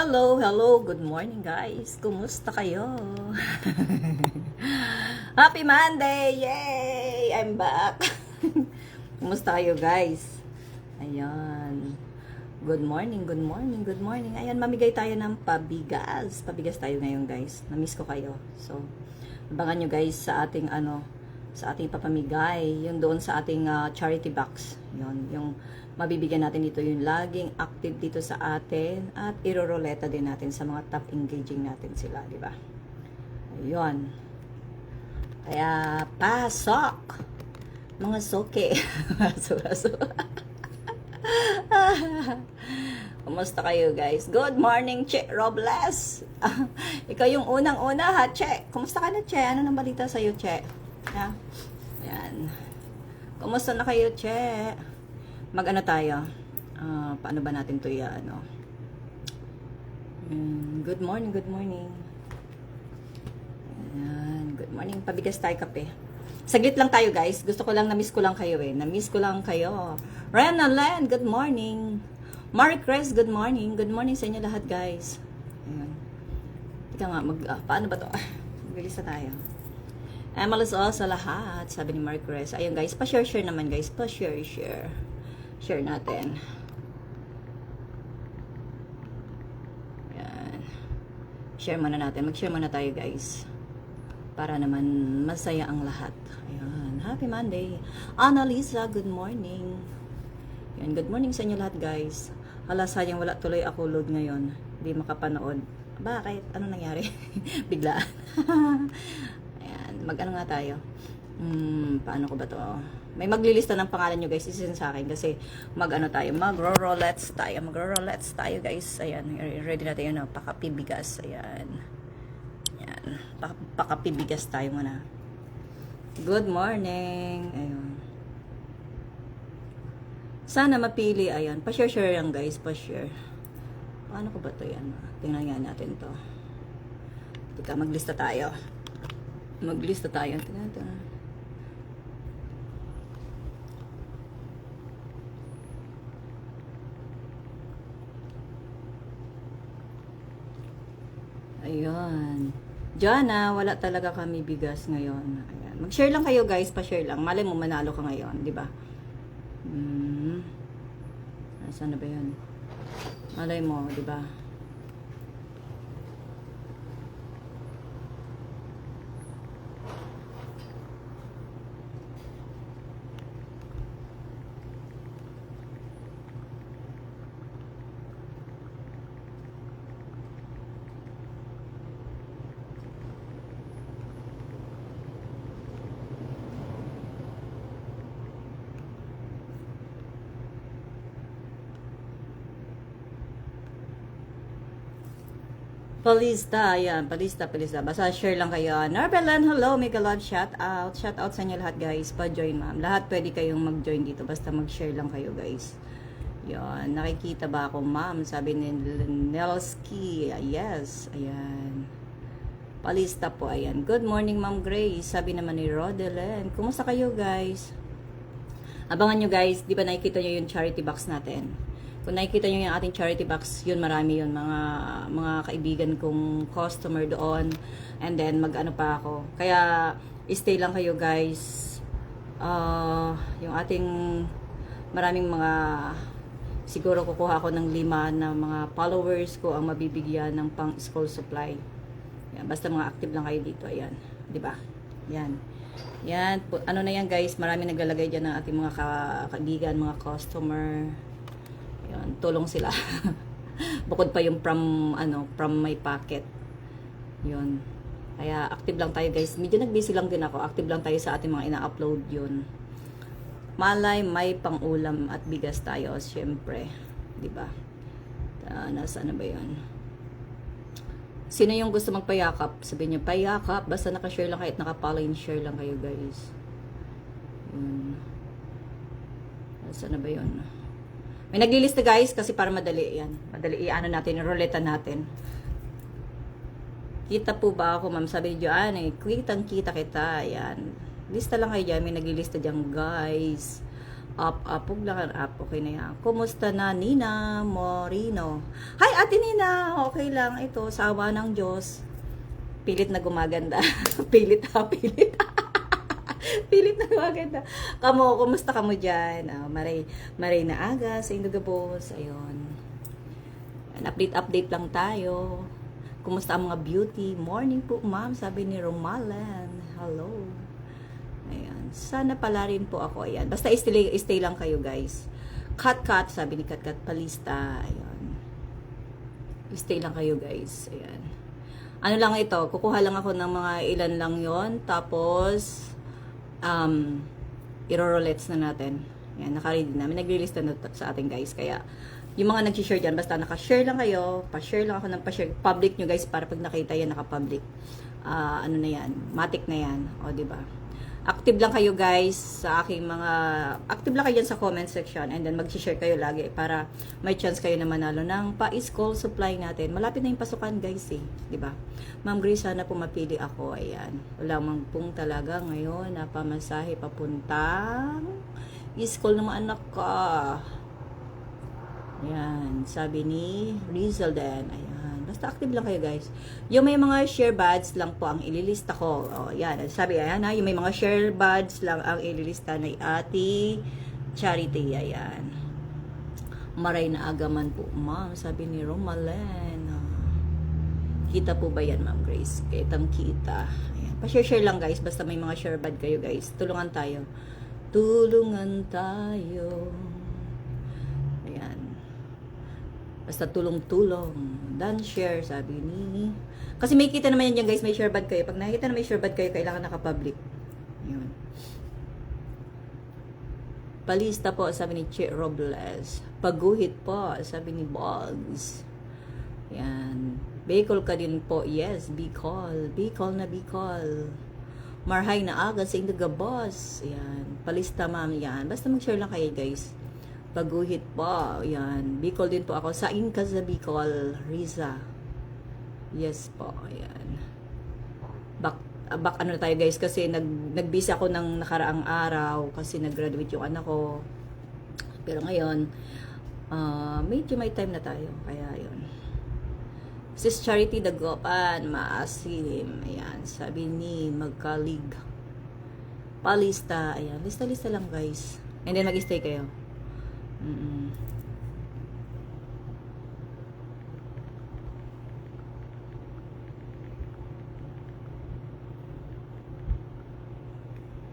Hello, hello, good morning guys. Kumusta kayo? Happy Monday! Yay! I'm back. Kumusta kayo guys? Ayan. Good morning, good morning, good morning. Ayan, mamigay tayo ng pabigas. Pabigas tayo ngayon guys. Namiss ko kayo. So, abangan nyo guys sa ating sa ating papamigay. Yung doon sa ating charity box. Yun, yung mabibigyan natin dito yung laging active dito sa atin at iroroleta din natin sa mga top engaging natin sila, di ba? Ayun. Kaya pasok mga soke. Kumusta kayo guys? Good morning, Che Robles. Ikaw yung unang-una ha, Che. Kumusta ka na, Che? Ano nang balita sa'yo, Che? Ha? Yan. Kumusta na kayo, Che? Mag-ano tayo? Paano ba natin to good morning, good morning. Ayan, good morning. Pabigas tayo kape. Saglit lang tayo guys. Gusto ko lang, na-miss ko lang kayo eh. Na-miss ko lang kayo. Rena Len, good morning. Marie Chris, good morning. Good morning sa inyo lahat guys. Ayan. Ika nga, paano ba to? Maglilista tayo. Malas sa lahat, sabi ni Marie Chris. Ayun guys, pa-share naman guys. Pa-share. Share natin. Ayan. Share muna natin. Mag-share muna tayo guys. Para naman masaya ang lahat. Ayan. Happy Monday. Annalisa, good morning. Ayan. Good morning sa inyo lahat guys. Hala, sayang wala tuloy ako load ngayon. Hindi makapanood. Bakit? Ano nangyari? Biglaan. Ayan. Mag-ano nga tayo? Paano ko ba to? May maglilista ng pangalan nyo guys, isisin sa akin kasi mag-ano tayo, magro-roulette tayo guys. Ayan, ready natin yun, pakapibigas. Ayan. Ayan, pakapibigas tayo muna. Good morning. Ayun. Sana mapili, ayan. Pa-share lang guys, pa-share. Paano ko ba to yan? Tingnan nga natin to. Tika, maglista tayo. Tingnan. Ayun. Jana, wala talaga kami bigas ngayon. Ayan. Mag-share lang kayo guys, pa-share lang. Malay mo manalo ka ngayon, di ba? Saan na ba 'yan? Malay mo, di ba? Palista, ayan, palista. Basta share lang kayo. Narbelan, hello, mega love, shout out. Shout out sa inyo lahat guys, pa-join ma'am. Lahat pwede kayong mag-join dito, basta mag-share lang kayo guys. Yan, nakikita ba ako ma'am? Sabi ni Nelski, yes, ayan. Palista po, ayan. Good morning ma'am Grace, sabi naman ni Rodelen. Kumusta kayo guys? Abangan nyo guys, di ba nakikita nyo yung charity box natin? Kung nakikita nyo yung ating charity box, yun marami yun, mga kaibigan kong customer doon. And then mag-ano pa ako. Kaya stay lang kayo guys. Yung ating maraming mga, siguro kukuha ako ng 5 na mga followers ko ang mabibigyan ng pang school supply. Yan, basta mga active lang kayo dito, ayan, 'di ba? Yan. Yan, ano na yan guys, marami naglalagay diyan ng ating mga kaibigan, mga customer. Yan, tulong sila. Bukod pa yung from my pocket. Yun. Kaya active lang tayo guys. Medyo nag-busy lang din ako. Active lang tayo sa ating mga ina-upload yun. Malay may pang-ulam at bigas tayo, syempre. 'Di ba? Nasaan na ba 'yon? Sino yung gusto magpayakap? Sabihin niyo, payakap. Basta naka-share lang kahit naka-follow and share lang kayo guys. Nasaan na ba 'yon? May naglilista guys kasi para madali yan. Madali i-ano natin, ruleta natin. Kita po ba ako ma'am? Sabi ni Joanne, kita kita. Yan. Lista lang kayo dyan. May naglilista dyan guys. Up, huwag lang ang up. Okay na yan. Kumusta na, Nina Morino? Hi, Ate Nina! Okay lang. Ito, sawa ng Diyos. Pilit na gumaganda. Pilit ha, pilit. Pilit na gumaganda. Kumusta ka mo dyan? Maray na aga sa Indogabos. Ayun. Update lang tayo. Kumusta ang mga beauty? Morning po, ma'am. Sabi ni Romalan. Hello. Ayan. Sana pala rin po ako. Ayan. Basta stay lang kayo, guys. Cut. Sabi ni Kat Palista. Ayan. Stay lang kayo, guys. Ayan. Ano lang ito? Kukuha lang ako ng mga ilan lang yon. Tapos, irorolets na natin. Ayan. Naka-ready na. May nag-release na sa atin, guys. Kaya, yung mga nag-share dyan, basta naka-share lang kayo. Pa-share lang ako ng pa-share. Public nyo, guys, para pag nakita yan, naka-public. Ano na yan? Matic na yan. O, diba? Active lang kayo guys sa aking mga active lang kayo dyan sa comment section and then mag-share kayo lagi para may chance kayo na manalo ng pa-school supply natin. Malapit na yung pasukan guys eh, di ba? Ma'am Grace, sana po mapili ako. Ayan. Wala mang pong talaga ngayon na pamasahe papuntang school ng mga anak ko. Ayan, sabi ni Rizalden. Ayan. Basta active lang kayo guys. Yung may mga share buds lang po ang ililista ko. O, yan. Sabi, ayan ha. Yung may mga share buds lang ang ililista ni Ate Charity. Ayan. Maray na agaman po, ma'am. Sabi ni Romalen. Kita po ba yan, ma'am Grace? Kitang kita. Ayan. Pa-share lang guys. Basta may mga share bud kayo guys. Tulungan tayo. Tulungan tayo. Ayan. Basta tulong-tulong. Dan share, sabi ni. Kasi may kita naman yan dyan guys, may share bad kayo. Pag nakikita na may share bad kayo, kailangan naka-public. Yun. Palista po, sabi ni Che Robles. Paguhit po, sabi ni Boggs. Yan. Bicol ka din po. Yes, Bicol. Bicol na Bicol. Marhay na aga sa Indogabos. Yan. Palista ma'am, yan. Basta mag-share lang kayo guys. Paguhit po. Yan. Bicol din po ako. Sa Inca sa Bicol. Riza. Yes po. Yan. Back ano na tayo guys. Kasi nag-busy ako ng nakaraang araw. Kasi nag-graduate yung anak ko. Pero ngayon, medyo may time na tayo. Kaya yun. Sis Charity Dagopan. Maasim. Ayan. Sabi ni Magkalig. Palista. Ayan. Lista lang guys. And then mag-stay kayo.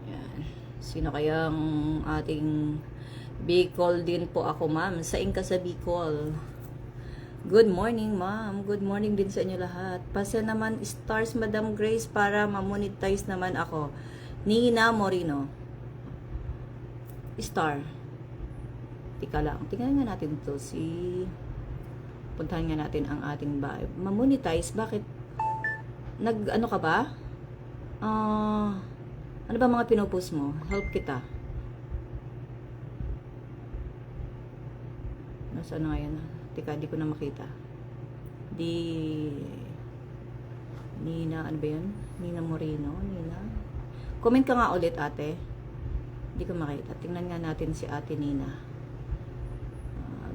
Yan. Sino kayang ating Bicol din po ako ma'am sa Inca sa Bicol. Good morning ma'am, good morning din sa inyo lahat. Pasa naman stars Madam Grace para ma-monetize naman ako. Nina Morino star. Tika lang. Tingnan nga natin to puntahan nga natin ang ating vibe. Ma-monetize. Bakit? Ano ka ba? Ano ba mga pinupost mo? Help kita. Nasaan na ngayon? Tika, di ko na makita. Nina, ano ba yun? Nina Moreno? Nina? Comment ka nga ulit ate. Di ko makita. Tingnan nga natin si ate Nina.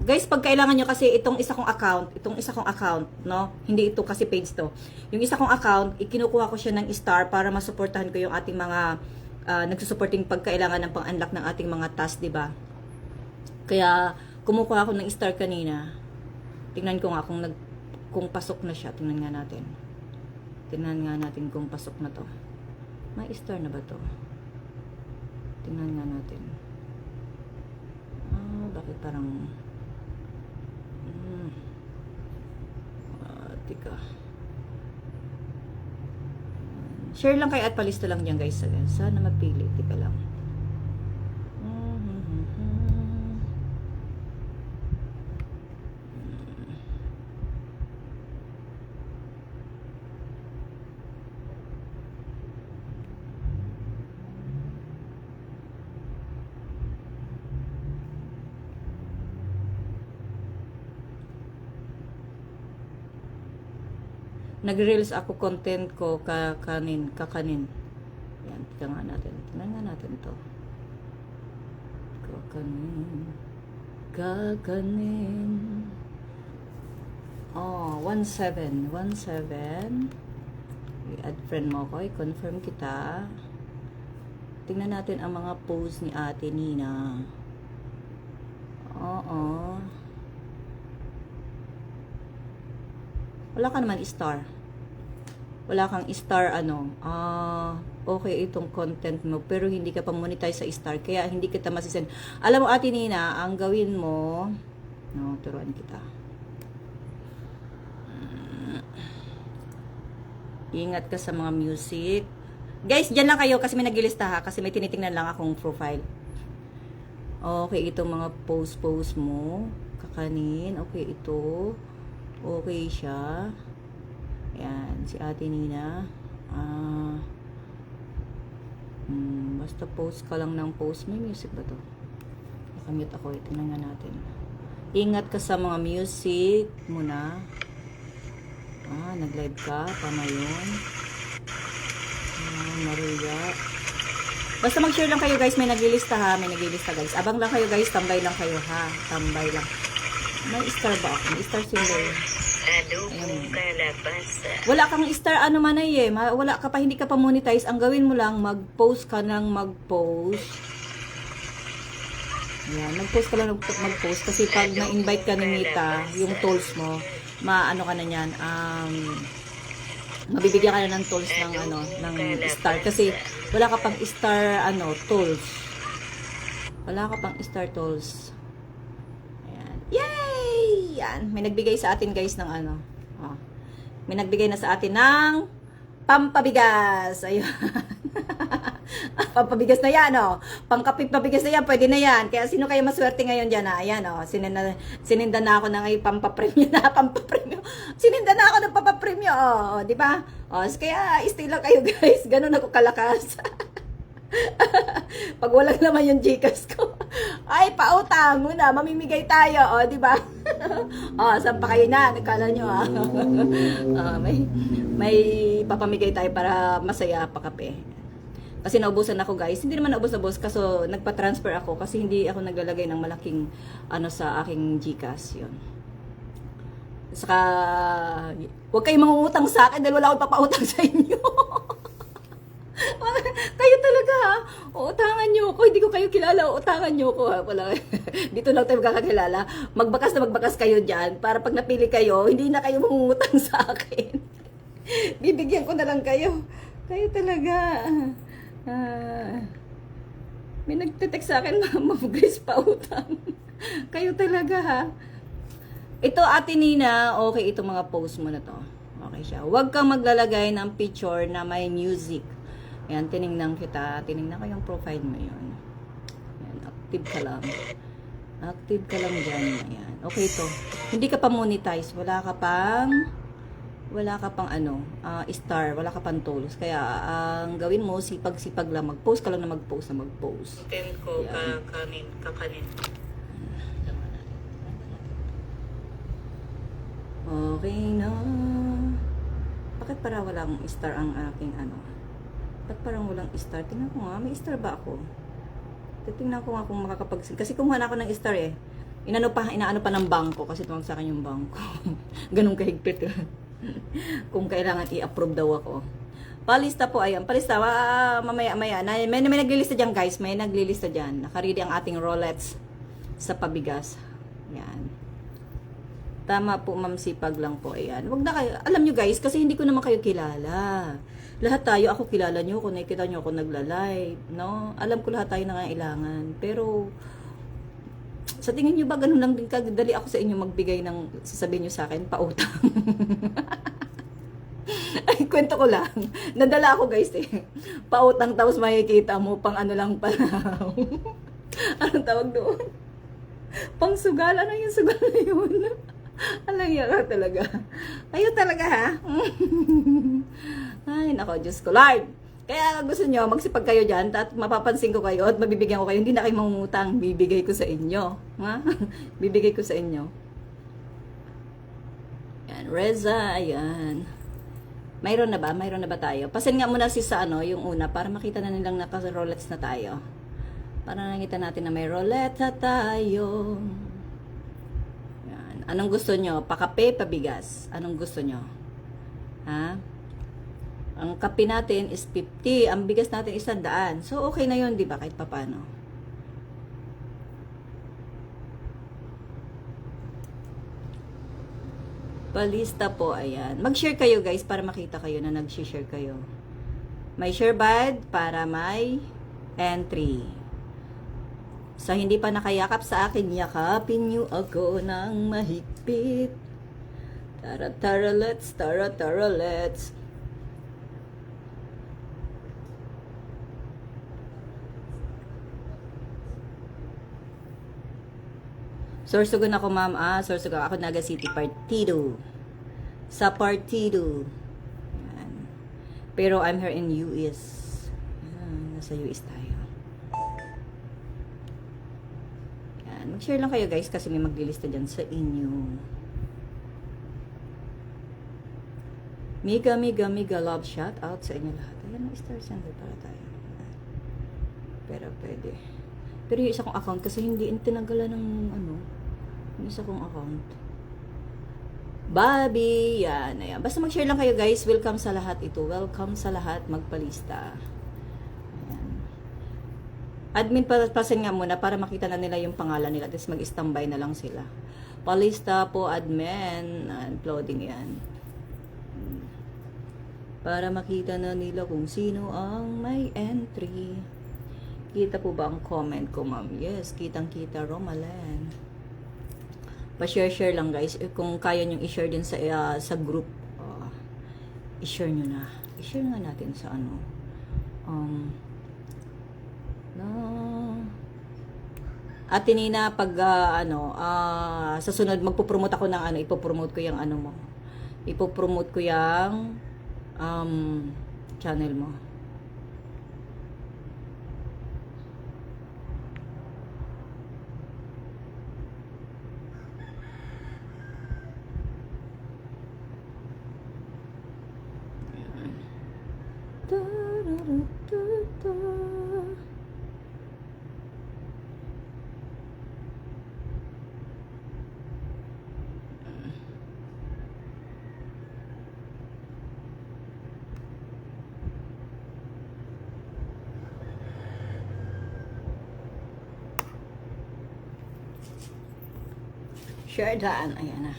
Guys, pag kailangan nyo kasi itong isa kong account, no? Hindi ito kasi page to. Yung isa kong account, ikinukuha ko siya ng star para masuportahan ko yung ating mga nagsusuporting pagkailangan ng pang-unlock ng ating mga task, di ba? Kaya kumukuha ako ng star kanina. Tingnan ko nga kung pasok na siya. Tingnan nga natin. Tingnan nga natin kung pasok na to. May star na ba to? Tingnan nga natin. Bakit parang tika. Share lang kayo at palista lang dyan guys. Sana mapili. Tika lang. Nag-reels ako content ko kakanin. Yan, tika nga natin. Tingnan nga natin to. Ko. kakanin, kakanin. Oh, 17. I-add friend mo ko, i-confirm kita. Tingnan natin ang mga post ni Ate Nina. Oo. Wala ka naman star. Wala kang star ano. Okay itong content mo pero hindi ka pa monetize sa star kaya hindi kita masisend. Alam mo Ate Nina, ang gawin mo, no, turuan kita. Ingat ka sa mga music. Guys, dyan lang kayo kasi may naglilista ha. Kasi may tinitingnan lang akong profile. Okay, itong mga post mo. Kakanin. Okay, ito. Okay siya. Ayan, si Ate Nina. Basta post ka lang ng post. May music ba to? Nakamute ako. Tingnan nga natin. Ingat ka sa mga music muna. Nag-live ka. Tama yun. Maria. Basta mag-share lang kayo guys. May naglilista ha. May naglilista guys. Abang lang kayo guys. Tambay lang kayo ha. Tambay lang. May star ba ako? May star symbol. Wala kang star ano man ay eh. Wala ka pa. Hindi ka pa monetize. Ang gawin mo lang. Mag-post ka ng mag-post. Yan. Mag-post ka lang mag-post. Kasi pag na-invite ka ni Mita, yung tools mo, maano ka na yan, mabibigyan ka na ng tools ng ng star kasi wala ka pang star tools. Wala ka pang star tools. Ayan. Yay! Yan, may nagbigay sa atin guys ng may nagbigay na sa atin ng pampabigas. Ayun. Pampabigas na yan, Pangkapit pabigas na yan, pwede na yan. Kaya sino kayo maswerte ngayon dyan, Ayan, sininda na ako ng pampapremyo na, pampapremyo. Sininda na ako ng pampapremyo, di ba? Kaya stay lang kayo, guys. Ganun ako kalakas. Pag walang naman yung Gcash ko, ay, pautang muna, mamimigay tayo, di ba? Saan pa kayo na? Nakala nyo, may papamigay tayo para masaya pa kape. Kasi naubusan ako guys. Hindi naman naubos na boss kaso nagpa-transfer ako kasi hindi ako naglalagay ng malaking sa aking Gcash yun. Saka huwag kayong mangungutang sa akin dahil wala akong papautang sa inyo. Kayo talaga ha. Utangan nyo ako. Hindi ko kayo kilala. Utangan nyo ako ha. Wala. Dito lang tayo magkakakilala. Magbakas na magbakas kayo dyan para pag napili kayo, hindi na kayo mangungutang sa akin. Bibigyan ko na lang kayo. Kayo talaga. May nagte-text sa akin, Ma'am Grace, pautang. Kayo talaga ha. Ito Ate Nina, okay itong mga post mo na to. Okay siya. Huwag kang maglalagay ng picture na may music. Ayan, tinignan kita. Tinignan ko yung profile mo yun. Ayan, active ka lang. Active ka lang dyan. Ayan. Okay to. Hindi ka pa monetize. Wala ka pang star, wala ka pang tools. Kaya, ang gawin mo, sipag-sipag lang. Mag-post ka lang na mag-post. Content ko, kakanin. Okay na. Bakit para walang star ang aking Bakit parang walang star? Tingnan ko nga, may star ba ako? Titingnan ko nga kung makakapag-sing. Kasi kumuha na ako ng star eh. Inaano pa ng bangko kasi tumawag sa akin yung bangko. Ganun kahigpit. Kung kailangan i-approve daw ako. Palista po, ayan. Palista, mamaya-maya. May naglilista dyan, guys. May naglilista dyan. Nakaready ang ating Rolex sa pabigas. Ayan. Tama po, ma'am, sipag lang po. Ayan. Wag na kayo. Alam nyo, guys, kasi hindi ko naman kayo kilala. Lahat tayo, ako kilala nyo. Kung nakikita nyo ako nagla-live, no? Alam ko lahat tayo nangailangan. Pero, sa tingin nyo ba, ganun lang din kadali ako sa inyo magbigay ng, sasabihin nyo sa akin, pautang. Ay, kwento ko lang. Nadala ako guys pautang tapos makikita mo, pang lang pala. Anong tawag doon? Pang sugal. Ano yung sugal na yun? Alang yaka talaga. Kayo talaga ha? Ay, nako, Diyos ko. Lord! Kaya gusto nyo, magsipag kayo dyan at mapapansin ko kayo at mabibigyan ko kayo. Hindi na kayo mangungutang. Bibigay ko sa inyo. Ha? Bibigay ko sa inyo. Yan, Reza, ayan. Mayroon na ba? Mayroon na ba tayo? Pasin nga muna sa yung una para makita na nilang naka-Rolex na tayo. Para nakita natin na may roleta tayo. Yan. Anong gusto nyo? Pakape, pabigas? Anong gusto nyo? Ha? Ang kape natin is 50. Ang bigas natin is 100. So, okay na yun, di ba? Kahit papano. Palista po, ayan. Mag-share kayo guys para makita kayo na nag-share kayo. May share bad para may entry. Sa hindi pa nakayakap sa akin, yakapin niyo ako ng mahigpit. Tara, tara, let's, tara, tara, let's. Sorsogon ako, ma'am. Sorsogon ako, Naga City, Partido. Sa Partido. Yan. Pero I'm here in US. Yan, nasa US tayo. Yan. Mag-share lang kayo, guys, kasi may maglilista dyan sa inyo. Mega love shout out sa inyo lahat. Ayan, star sender para tayo. Pero pwede. Pero yung isa kong account kasi hindi tinanggalan ng ano, yung isa kong account. Bobby, yan, ayan. Basta mag-share lang kayo guys. Welcome sa lahat ito. Welcome sa lahat magpalista. Ayan. Admin pasin nga muna para makita na nila yung pangalan nila. Tapos mag-standby na lang sila. Palista po admin. Uploading yan. Para makita na nila kung sino ang may entry. Kita po ba ang comment ko, ma'am? Yes, kitang-kita, Romalan. Pa-share lang, guys. Kung kaya nyo i-share din sa group, i-share nyo na. I-share nga natin sa ano. Ate Nina, pag, sa sunod, magpo-promote ako ng ano, ipopromote ko yung ano mo. Ipopromote ko yung channel mo. Share daan. Ayan na.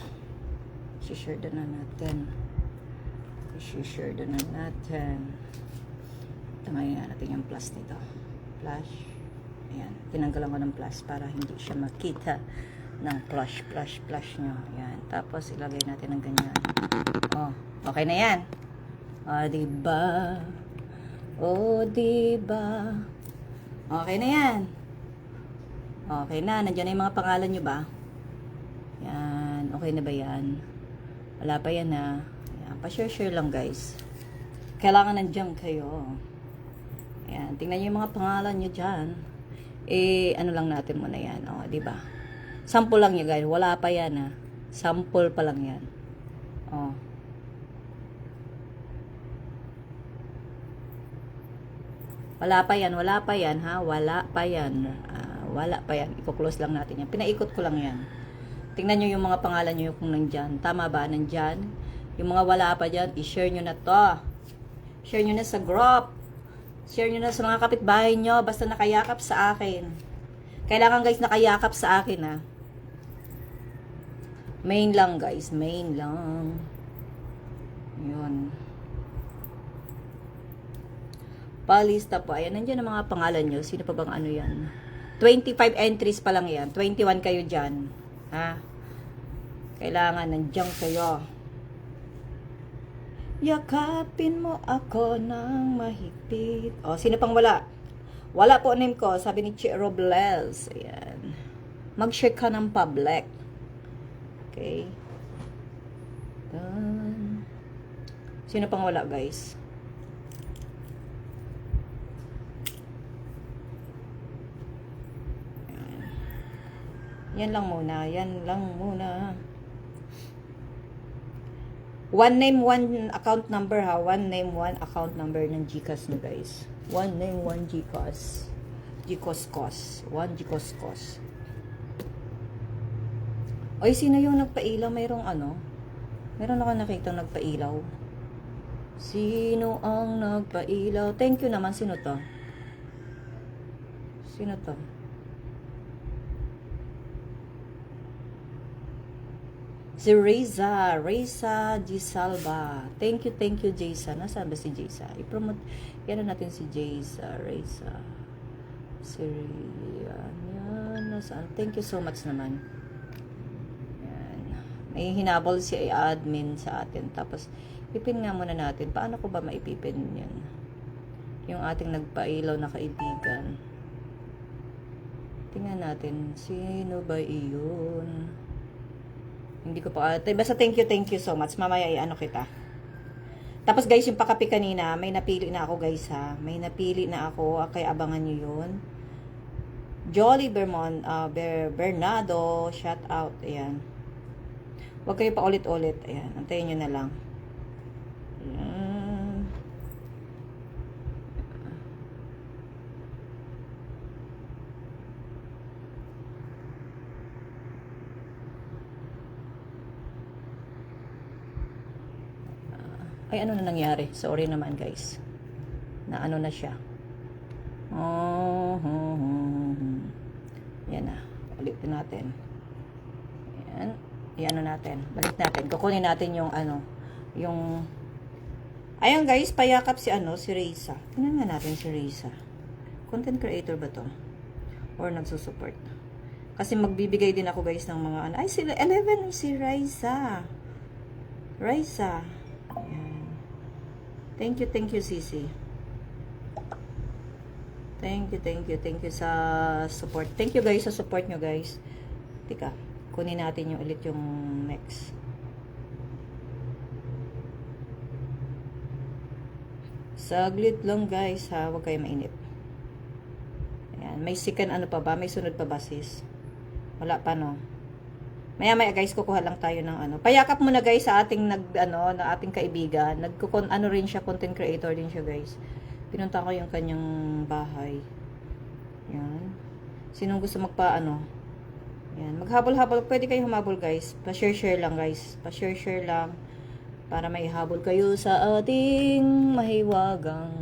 Si-share na natin. Si-share na natin. Tamayin natin yung plus nito. Plus. Ayan. Tinanggalan ko ng plus para hindi siya makita ng plus nyo. Ayan. Tapos ilagay natin ng ganyan. Oh. Okay na yan. O, diba? O, diba? Okay na yan. Okay na. Nandiyan na yung mga pangalan nyo ba? Yan. Okay na ba yan? Wala pa yan ha. Yan. Pa-share lang guys. Kailangan nandiyan kayo. Ayan. Tingnan nyo yung mga pangalan nyo dyan. Ano lang natin muna yan. O, diba? Sample lang yan guys. Wala pa yan ha. Sample pa lang yan. O. Wala pa yan ha. Wala pa yan. Wala pa yan. I-close lang natin yan. Pinaikot ko lang yan. Tingnan nyo yung mga pangalan nyo kung nandyan. Tama ba? Nandyan. Yung mga wala pa dyan, i-share nyo na to. Share nyo na sa group. Share nyo na sa mga kapitbahay nyo. Basta nakayakap sa akin. Kailangan guys nakayakap sa akin ha. Main lang guys. Main lang. Yun. Palista po. Ayan, nandyan ang mga pangalan nyo. Sino pa bang ano yan? 25 entries pa lang yan. 21 kayo dyan. Ha? Kailangan nandiyan kayo. Yakapin mo ako ng mahigpit. O, sino pang wala? Wala po name ko. Sabi ni Chi Robles. Ayan. Mag-share ka ng public. Okay. Done. Sino pang wala, guys? Yan lang muna. Yan lang muna. One name, one account number ha. One name, one account number ng GCash nyo guys. One name, one GCash. Jikoskos. 1 Jikoskos. Oy, sino yung nagpailaw? Mayroong ano? Meron ako nakita nagpailaw. Sino ang nagpailaw? Thank you naman. Sino to? Sino to? Si Reza. Reza Gisalba. Thank you, Jason. Nasaan ba si Jason? I-promote. Yan natin si Jason. Reza. Si yan. Nasaan? Thank you so much naman. Yan. May hinabol si admin sa atin. Tapos, ipin nga muna natin. Paano ko ba maipipin yan? Yung ating nagpailaw na kaibigan. Tingnan natin. Sino ba iyon? Hindi ko pa. Basta thank you so much. Mamaya ano kita. Tapos guys, yung pakapi kanina, may napili na ako guys ha. May napili na ako. Kaya abangan nyo yun. Jolly Bernardo. Shout out. Ayan. Huwag kayo pa ulit-ulit. Ayan. Antayin nyo na lang. Ayan. Ay, ano na nangyari? Sorry naman, guys. Na ano na siya. Yan na. Ulitin natin. Yan. Yan natin. Balik natin. Kukunin natin yung ano. Yung... Ayan, guys. Payakap si ano. Si Reza. Tingnan nga natin si Reza. Content creator ba to? Or nagsusupport? Kasi magbibigay din ako, guys, ng mga ano. Ay, sila 11 si Reza. Reza. Ayan. Thank you, Sisi. Thank you sa support. Thank you, guys, sa support nyo, guys. Tika, kunin natin yung ulit yung next. Saglit lang, guys, ha. Huwag kayo mainip. Ayan. May second ano pa ba? May sunod pa ba, sis? Wala pa, no? Maya guys, kukuha lang tayo ng ano. Payakap muna guys sa ating na ating kaibigan. Ano rin siya, content creator din siya guys. Pinunta ko yung kanyang bahay. Yan. Sinong gusto magpa-ano? Yan. Maghabol-habol. Pwede kayo humabol guys. Pa-share lang guys. Pa-share lang. Para may habol kayo sa ating mahiwagang.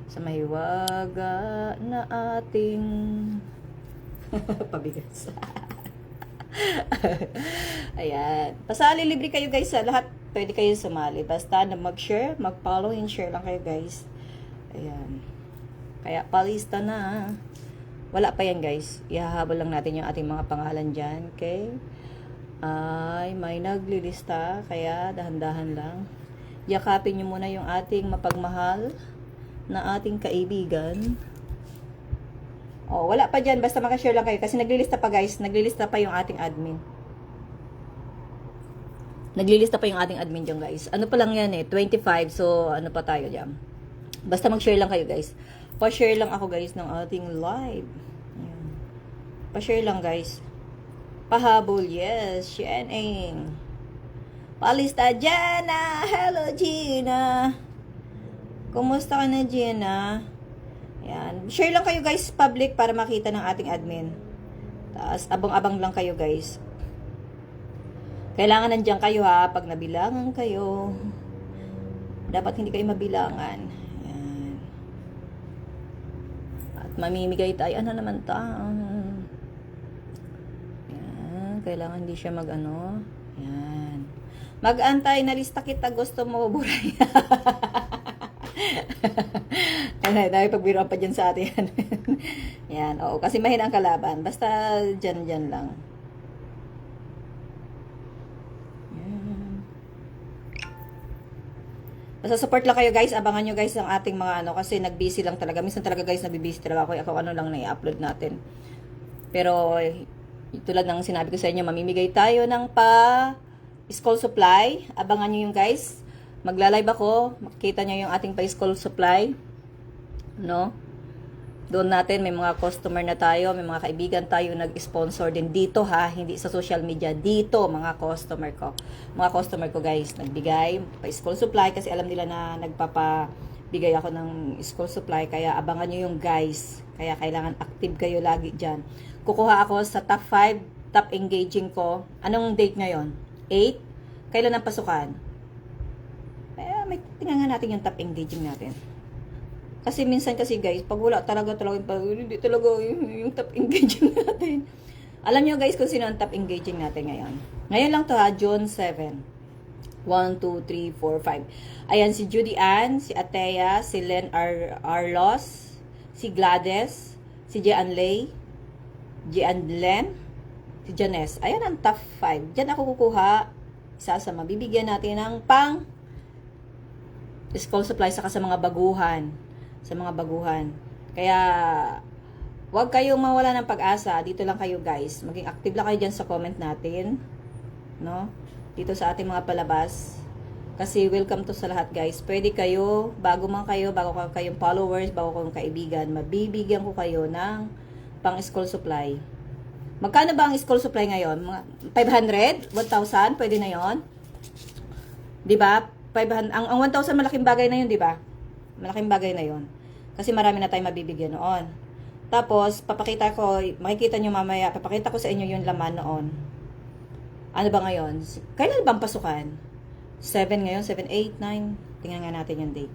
Sa mahiwaga na ating pabigas. Ayan. Pasali libre kayo guys sa lahat. Pwede kayo sumali. Basta na mag-share, mag-follow and share lang kayo guys. Ayan. Kaya palista na. Wala pa yan guys. Ihahabol lang natin yung ating mga pangalan dyan. Okay? Ay, may naglilista. Kaya dahan-dahan lang. Yakapin nyo muna yung ating mapagmahal na ating kaibigan. Oh, wala pa dyan. Basta makashare lang kayo. Kasi naglilista pa guys. Naglilista pa yung ating admin. Naglilista pa yung ating admin dyan guys. Ano pa lang yan eh. 25. So, ano pa tayo dyan. Basta mag-share lang kayo guys. Pa-share lang ako guys ng ating live. Ayan. Pa-share lang guys. Pahabol. Yes. Shianing. Palista Gina. Hello Gina. Kumusta ka na Gina? Yan. Share lang kayo guys public para makita ng ating admin. Tapos abang-abang lang kayo guys. Kailangan nandiyan kayo ha pag nabilangan kayo. Dapat hindi kayo mabilangan. Yan. At mamimigay tayo. Ano naman ta? Yan. Kailangan hindi siya mag-ano. Yan. Mag-antay na lista kita. Gusto mo buray. Dahil pagbiruan pa dyan sa atin. Yan, oo. Kasi mahina ang kalaban. Basta dyan lang. Yan. Basta support lang kayo guys. Abangan nyo guys ang ating mga ano. Kasi nag-busy lang talaga. Minsan talaga guys, nag-busy talaga ako. Ako ano lang na i-upload natin. Pero, tulad ng sinabi ko sa inyo, mamimigay tayo ng school supply. Abangan nyo yung guys. Magla-live ako. Makikita nyo yung ating pa-school supply. No? Doon natin, may mga customer na tayo, may mga kaibigan tayo nag-sponsor din dito ha, hindi sa social media, dito mga customer ko. Mga customer ko guys, nagbigay pa-school supply kasi alam nila na magbibigay ako ng school supply. Kaya abangan nyo yung guys. Kaya kailangan active kayo lagi dyan. Kukuha ako sa top 5, top engaging ko. Anong date ngayon? 8? Kailan ang pasukan? May tingnan nga natin yung top engaging natin. Kasi minsan kasi guys, pag wala talaga hindi talaga yung top engaging natin. Alam nyo guys kung sino ang top engaging natin ngayon. Ngayon lang to ha, June 7. 1, 2, 3, 4, 5. Ayan, si Judy Ann, si Atea, si Len Arlos, si Gladys, si Jean Lay, Jean Len, si Janes. Ayan ang top 5. Diyan ako kukuha isa sa mabibigyan natin ng pang school supply saka sa mga baguhan. Sa mga baguhan. Kaya, huwag kayong mawala ng pag-asa. Dito lang kayo guys. Maging active lang kayo dyan sa comment natin. No? Dito sa ating mga palabas. Kasi welcome to sa lahat guys. Pwede kayo, bago kayong followers, bago kayong kaibigan, mabibigyan ko kayo ng pang school supply. Magkano ba ang school supply ngayon? Mga 500? 1,000? Pwede na yon? Diba? 500, ang 1,000 malaking bagay na yun, diba? Malaking bagay na yon. Kasi marami na tayong mabibigyan noon. Tapos, makikita nyo mamaya, papakita ko sa inyo yung laman noon. Ano ba ngayon? Kailan bang pasukan? 7 ngayon? 7, 8, 9? Tingnan nga natin yung date.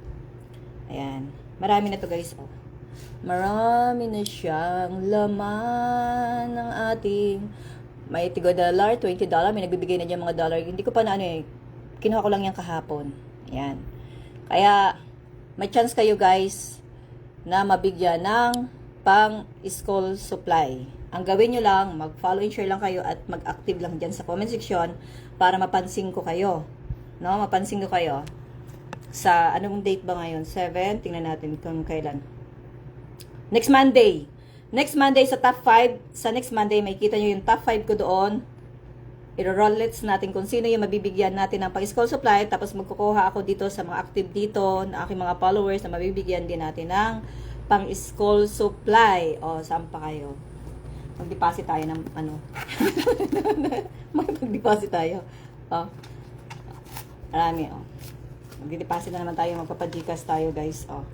Ayan. Marami na to guys. Oh. Marami na siyang laman ng ating may tigo dollar, $20. May nagbibigay na dyan mga dollar. Hindi ko pa na kinuha ko lang yan kahapon. Ayan. Kaya, may chance kayo guys na mabigyan ng pang school supply. Ang gawin nyo lang, mag-follow and share lang kayo at mag-active lang dyan sa comment section para mapansin ko kayo. No? Mapansin ko kayo. Sa, anong date ba ngayon? 7? Tingnan natin kung kailan. Next Monday. Next Monday sa top 5. Sa next Monday, may kita nyo yung top 5 ko doon. I-rollets natin kung sino yung mabibigyan natin ng pang-school supply. Tapos magkukuha ako dito sa mga active dito na aking mga followers na mabibigyan din natin ng pang-school supply. O, saan pa kayo? Mag-deposit tayo ng mag-deposit tayo. O. Marami, o. Mag-deposit na naman tayo. Magpapadikas tayo, guys. O.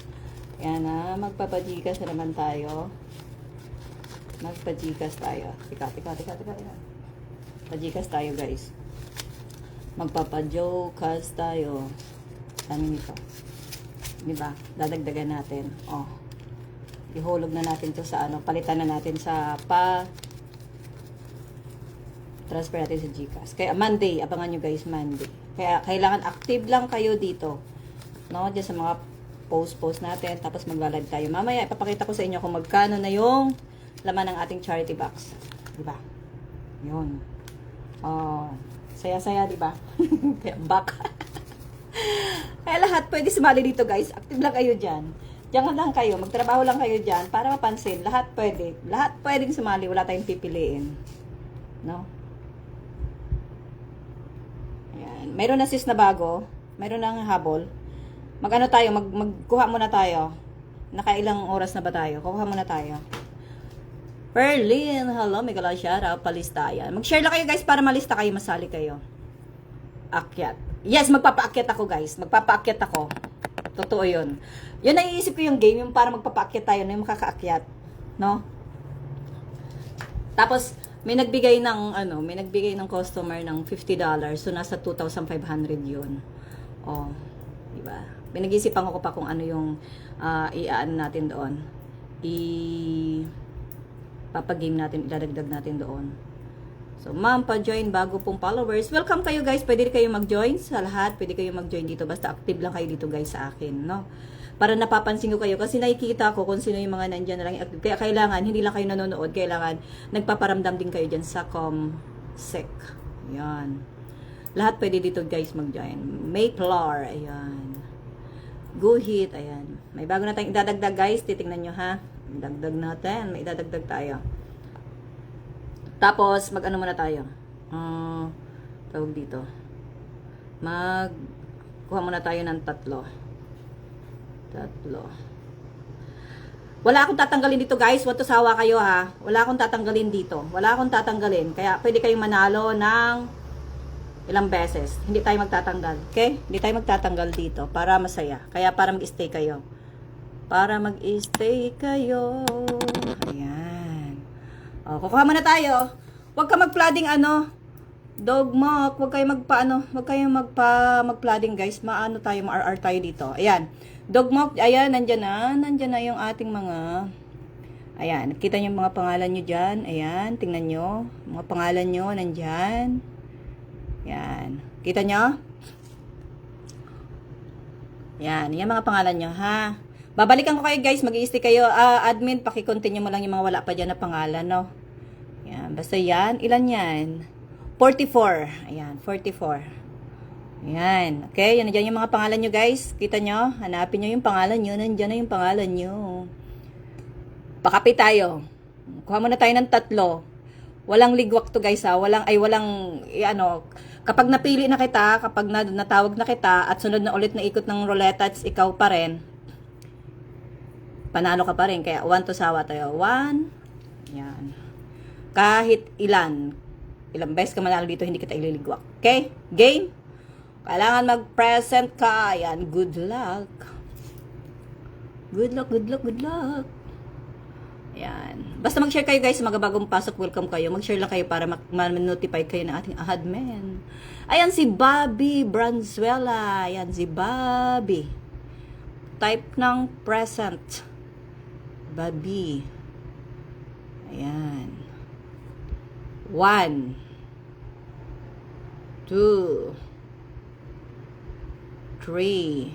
Yan na. Magpapadikas na naman tayo. Magpadikas tayo. Tika. Pajikas tayo guys. Magpapajokas tayo. Ano nito? Diba? Dadagdagan natin. Oh. Ihulog na natin to sa palitan na natin sa transfer natin sa GCash. Kaya Monday, abangan nyo guys, Monday. Kaya kailangan active lang kayo dito. No? Diyan sa mga post natin. Tapos magla-live tayo. Mamaya, ipapakita ko sa inyo kung magkano na yung laman ng ating charity box. Diba? Yun. Oh, saya-saya, di ba? Kaya back. Kaya lahat pwede sumali dito, guys. Active lang kayo diyan. Diyan lang kayo, magtrabaho lang kayo diyan para mapansin. Lahat pwede. Lahat pwedeng sumali, wala tayong pipiliin. No? Ayan. Mayroon na sis na bago. Mayroon nang habol. Magano tayo, magkuha muna tayo. Nakailang oras na ba tayo? Kukuha muna tayo. Perlin, hello, may gala shoutout, palista yan. Mag-share lang kayo guys para malista kayo, masali kayo. Akyat. Yes, magpapaakyat ako guys. Magpapaakyat ako. Totoo yun. Yun, naiisip ko yung game, yung para magpapaakyat tayo, na yung makakaakyat. No? Tapos, may nagbigay ng customer ng $50. So, nasa 2,500 yun. Oh, diba? Pinag-isipan ko pa kung ano yung i-ano natin doon. Papag-game natin, idadagdag natin doon. So, ma'am, pa-join bago pong followers. Welcome kayo guys. Pwede kayo mag-join sa lahat. Pwede kayo mag-join dito. Basta active lang kayo dito guys sa akin, no? Para napapansin ko kayo. Kasi nakikita ko kung sino yung mga nandyan na lang active. Kaya kailangan, hindi lang kayo nanonood. Kailangan, nagpaparamdam din kayo dyan sa ComSec. Ayan. Lahat pwede dito guys mag-join. Mayplar. Ayan. Guhit. Ayan. May bago na tayong idadagdag guys. Titingnan nyo ha. Dagdag natin. May idadagdag tayo. Tapos, mag-ano muna tayo. Tawag dito. Kuha muna tayo ng 3. Wala akong tatanggalin dito guys. Huwag to sawa kayo ha. Wala akong tatanggalin dito. Wala akong tatanggalin. Kaya pwede kayong manalo ng Ilang beses. Hindi tayo magtatanggal. Okay? Hindi tayo magtatanggal dito para masaya. Kaya para mag-stay kayo. Para mag-stay kayo. Ayan. O, kukuha muna tayo. Huwag ka mag-flooding dogmok. Huwag kayo mag-flooding guys. Maano tayo, ma-RR tayo dito. Ayan. Dogmok, ayan, nandyan na yung ating mga, ayan, kita nyo yung mga pangalan nyo dyan. Ayan, tingnan nyo. Mga pangalan nyo, nandyan. Ayan. Kita nyo? Ayan, yan mga pangalan nyo, ha? Babalikan ko kayo guys, mag-i-stay kayo. Admin, pakikontinue mo lang yung mga wala pa dyan na pangalan, no? Ayan, basta yan. Ilan yan? 44. Ayan, 44. Ayan. Okay, yan dyan yung mga pangalan nyo guys. Kita nyo? Hanapin nyo yung pangalan nyo. Nandyan na yung pangalan nyo. Pakapit tayo. Kuha muna tayo ng 3. Walang ligwak to guys ha. Walang, kapag napili na kita, kapag natawag na kita, at sunod na ulit na ikot ng ruleta, at ikaw pa rin, panalo ka pa rin. Kaya 1 to sawa tayo. 1. Yan. Kahit ilang beses ka manalo dito, hindi kita ililigwak. Okay? Game? Kailangan mag-present ka. Yan. Good luck. Good luck, good luck, good luck. Ayan. Basta mag-share kayo guys, mga bagong pasok, welcome kayo. Mag-share lang kayo para ma-notify kayo ng ating admin. Ayan si Bobby Branzuela. Ayan si Bobby. Type ng present. Bobby. Ayan. 1 2 3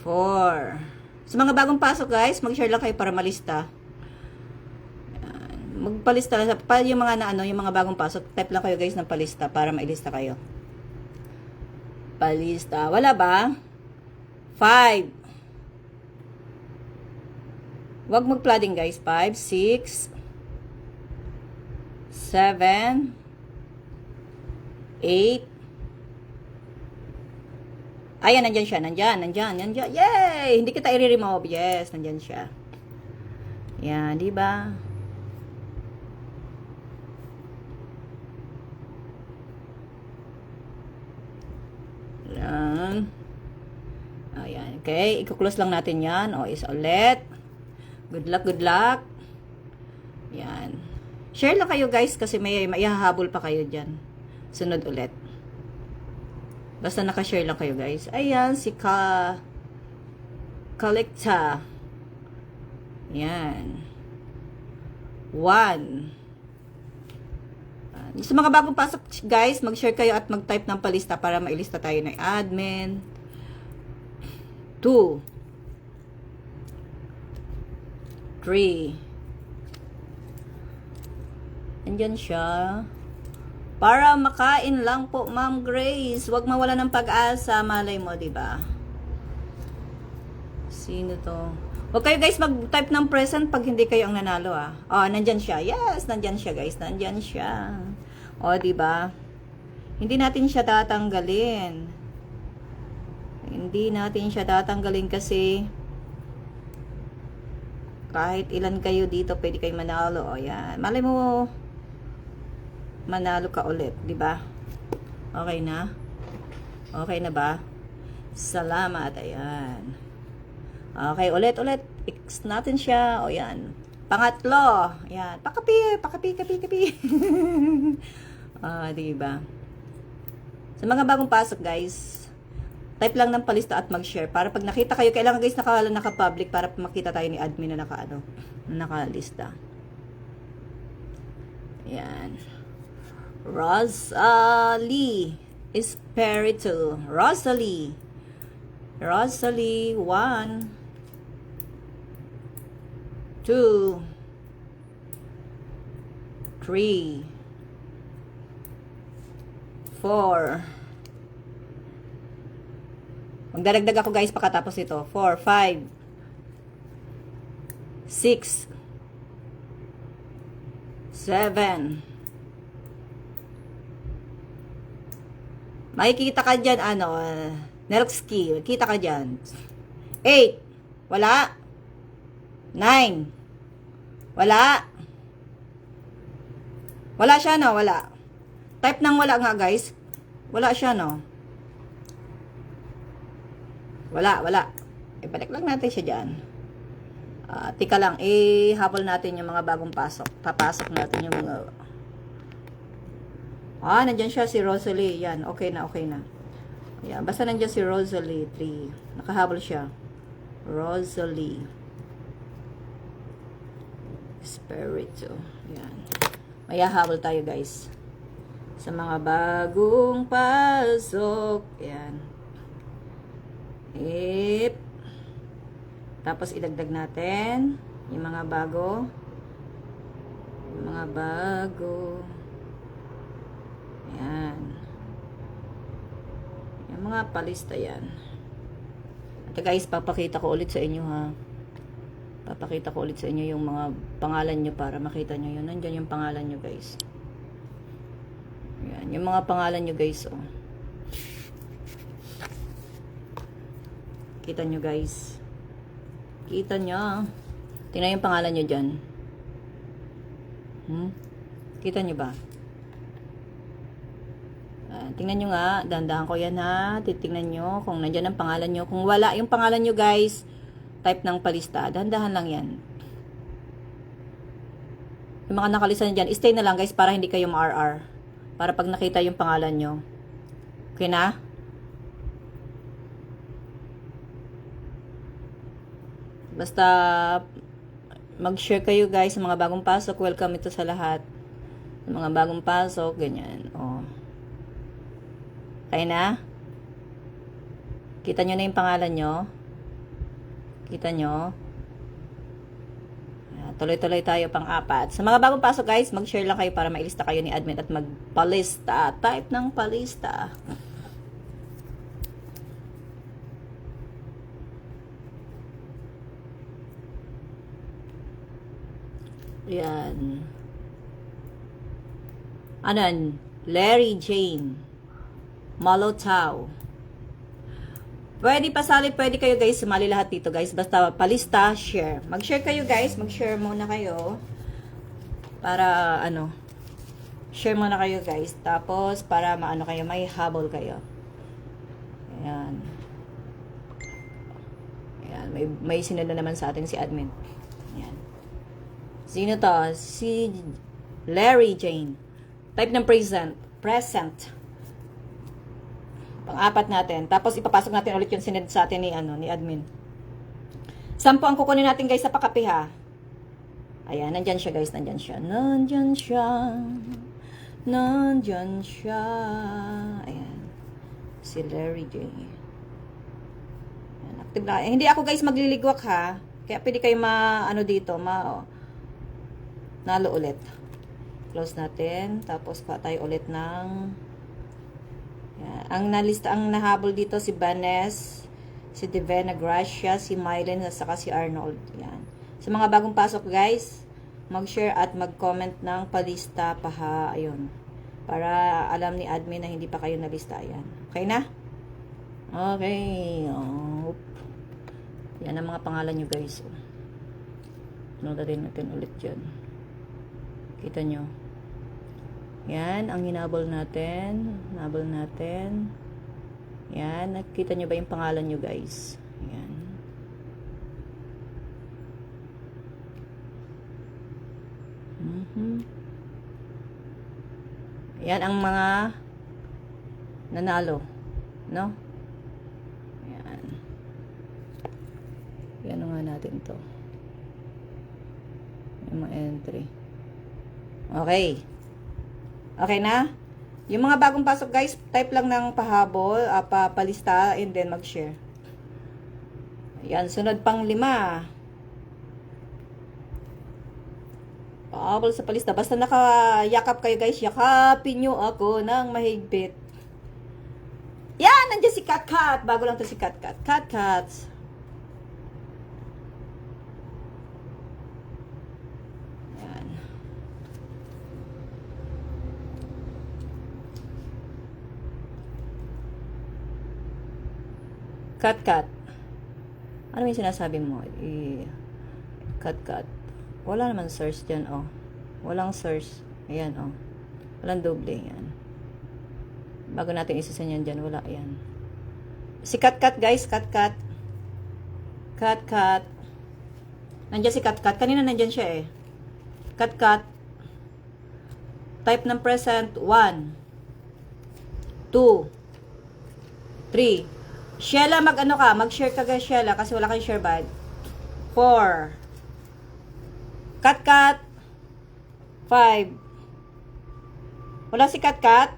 4. Sa mga bagong pasok guys, mag-share lang kayo para malista. Ayan. Magpalista lang. Yung mga yung mga bagong pasok, type lang kayo guys ng palista para mailista kayo. Palista. Wala ba? 5. Huwag mag-flooding guys. 5, 6, 7, 8. Ayan, nandyan siya. Nandyan. Yay! Hindi kita i-remove. Yes, nandyan siya. Yan, di ba? Yan. Ayan, okay. I-close lang natin yan. O, isa ulit. Good luck, good luck. Yan. Share lang kayo guys kasi may ihahabol pa kayo dyan. Sunod ulit. Basta naka-share lang kayo guys. Ayan, si Collecta. Yan. 1. Sa mga bagong pasok guys, mag-share kayo at mag-type ng palista para mailista tayo ng admin. 2. 3. Andyan siya. Para makain lang po, Ma'am Grace. Huwag mawala ng pag-asa. Malay mo, diba? Sino to? Huwag kayo guys mag-type ng present pag hindi kayo ang nanalo ah. Oh, nandyan siya. Yes, nandyan siya guys. Nandyan siya. Oh, diba? Hindi natin siya tatanggalin. Hindi natin siya tatanggalin kasi kahit ilan kayo dito, pwede kayo manalo. O, yan. Malay mo, manalo ka ulit, di ba? Okay na? Okay na ba? Salamat, ayan. Okay, ulit. X natin siya. O, yan. Pangatlo. Ayan. Pakapi. Di ba? Sa mga bagong pasok, guys, type lang ng palista at mag-share. Para pag nakita kayo, kailangan guys naka-public para makita tayo ni admin na nakalista. Ayan. Rosalie Espiritu. Rosalie 1 2 3 4. Magdaragdag ako guys pagkatapos ito. 4 5 6 7. Makikita ka dyan, Nelski, kita ka dyan. 8. Wala. 9. Wala. Wala siya, no? Wala. Type ng wala nga, guys. Wala siya, no? Wala. Ibalik lang natin siya dyan. Tika lang, habol natin yung mga bagong pasok. Papasok natin yung mga... nandyan siya si Rosalie. Yan, okay na. Yan, basta nandyan si Rosalie 3. Nakahabol siya. Rosalie. Espiritu. Yan. May habol tayo, guys. Sa mga bagong pasok. Yan. Tapos idagdag natin yung mga bago. Yan. Yung mga palista yan. At guys, papakita ko ulit sa inyo, ha. Papakita ko ulit sa inyo yung mga pangalan nyo para makita nyo yun. Nandyan yung pangalan nyo, guys. Yan. Yung mga pangalan nyo, guys, oh. Kita nyo, guys. Kita nyo. Tingnan yung pangalan nyo dyan. Kita nyo ba? Tingnan nyo nga. Dahan-dahan ko yan, ha. Titingnan nyo kung nandyan ang pangalan nyo. Kung wala yung pangalan nyo, guys, type ng palista. Dahan-dahan lang yan. Yung mga nakalista na dyan, stay na lang, guys, para hindi kayo ma-RR. Para pag nakita yung pangalan nyo. Okay na? Basta mag-share kayo, guys, sa mga bagong pasok. Welcome ito sa lahat. Sa mga bagong pasok, ganyan. Oh. Okay na? Kita nyo na yung pangalan nyo? Kita nyo? Tuloy-tuloy tayo pang-4. Sa mga bagong pasok, guys, mag-share lang kayo para mailista kayo ni admin at magpalista. Type ng palista. Yan. Anan? Larry Jane. Molotov. Pwede pasali, pwede kayo, guys, sumali lahat dito, guys. Basta palista, share. Mag-share kayo, guys. Mag-share muna kayo. Para, share muna kayo, guys. Tapos, para maano kayo, may habol kayo. Ayan. Ayan. May sinunod naman sa atin si admin. Ayan. Sino to? Si Larry Jane. Type ng present. Pang-4 natin. Tapos ipapasok natin ulit yung sinend sa atin ni admin. 10 ang kukunin natin, guys, sa pakapi, ha. Ayan, nandyan siya, guys. Nandyan siya. Ayan. Si Larry J. Ayan, active na. Hindi ako, guys, magliligwak, ha. Kaya pwede kayo dito, nalo ulit. Close natin. Tapos pa tayo ulit ng... Yan. Ang nahabol dito si Banes, si Devena Gracia, si Mylen, at saka si Arnold. Yan. Sa mga bagong pasok, guys, mag-share at mag-comment ng palista paha. Ayun. Para alam ni admin na hindi pa kayo nalista. Yan. Okay na? Okay. Yan ang mga pangalan nyo, guys. Notarin natin ulit dyan. Kita nyo. Yan, ang hinabol natin. Hinabol natin. Yan, nakita nyo ba yung pangalan nyo, guys? Yan. Yan ang mga nanalo. No? Yan. Yan nga natin to. Yung mga entry. Okay. Okay na? Yung mga bagong pasok, guys, type lang ng pahabol, palista, and then mag-share. Ayan, sunod pang 5. Pahabol sa palista. Basta nakayakap kayo, guys, yakapin nyo ako ng mahigpit. Yan, nandiyan si Kat. Bago lang to si Kat. Kat. Ano yung sinasabi mo? Kat. Wala naman search dyan, oh. Walang search. Ayan, oh. Walang doble, yan. Bago natin isisan yan dyan, wala yan. Si Kat guys, Kat. Nandiyan si Kat. Kanina nandiyan siya eh. Kat. Type ng present, 1, 2, 3. Sheila, mag-share ka guys, Sheila, kasi wala kang share bag. 4. Kat. 5. Wala si Kat.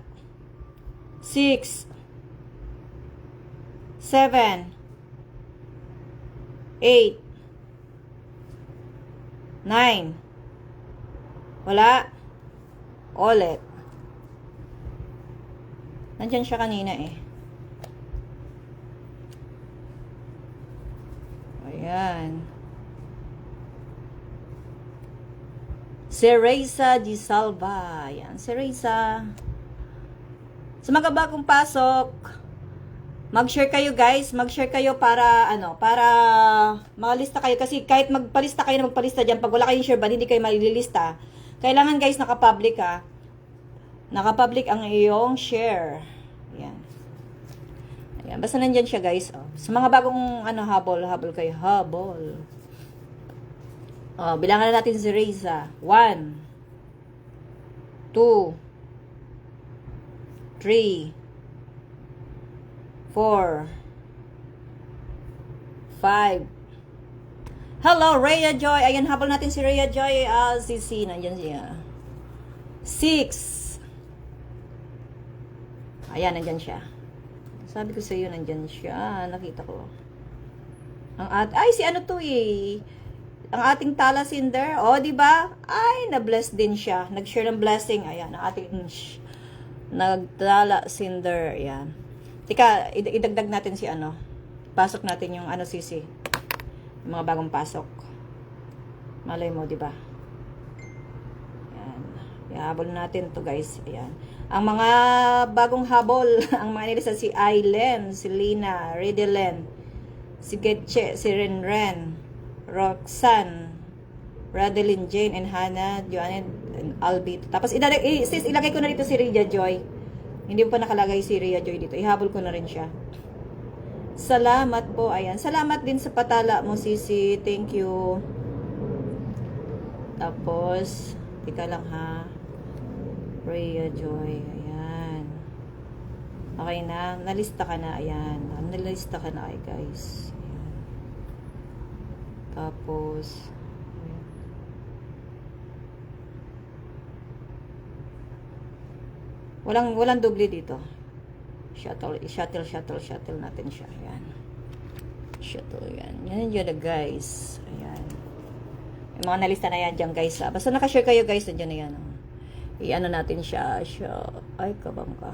6. 7. 8. 9. Wala. Ulit. Nandyan siya kanina eh. Ayan. Si Reza Di Salva. Ayan. Si Reza. Sa mga bagong pasok, mag-share kayo guys. Mag-share kayo para, para makalista kayo. Kasi kahit magpalista kayo na magpalista dyan, pag wala kayong share ba, hindi kayo malilista. Kailangan guys, naka-public ha. Naka-public ang iyong share. Ayan. Ayan. Basta nandyan siya guys. Oh. Sa mga bagong, habol kayo. Habol. Oh, bilangan na natin si Reza. 1, 2, 3, 4, 5. Hello, Rhea Joy. Ayan, habol natin si Rhea Joy. CC, nandyan siya. 6. Ayan, nandyan siya. Sabi ko sa iyo, nandyan siya. Nakita ko. Ay, si ano to eh. Ang ating Talasinder. O, di ba? Ay, na-bless din siya. Nag-share ng blessing. Ayan, ang ating Talasinder. Ayan. Tika, idagdag natin si Pasok natin yung Sisi. Yung mga bagong pasok. Malay mo, di ba? Ayan. Ihabol natin to guys. Ayan. Ang mga bagong habol, ang mga nilisa si Ailen, si Lina, Ridelen, si Getche, si Renren, Roxanne, Radeline Jane, and Hannah, Joanne, and Albit. Tapos ilagay ko na dito si Rhea Joy. Hindi mo pa nakalagay si Rhea Joy dito. Ihabol ko na rin siya. Salamat po. Ayan. Salamat din sa patala mo, Sisi. Thank you. Tapos, tika lang ha. Rhea Joy. Ayan. Okay na. Nalista ka na. Ayan. Nalista ka na guys. Ayan. Tapos, ayan. Walang doble dito. Shuttle natin siya. Ayan. Shuttle yan. Yan yun guys. Ayan. Yung mga nalista na yan dyan guys. Basta nakashare kayo guys. Nandiyan na yan. I-ano natin siya. Ay, kabang ka.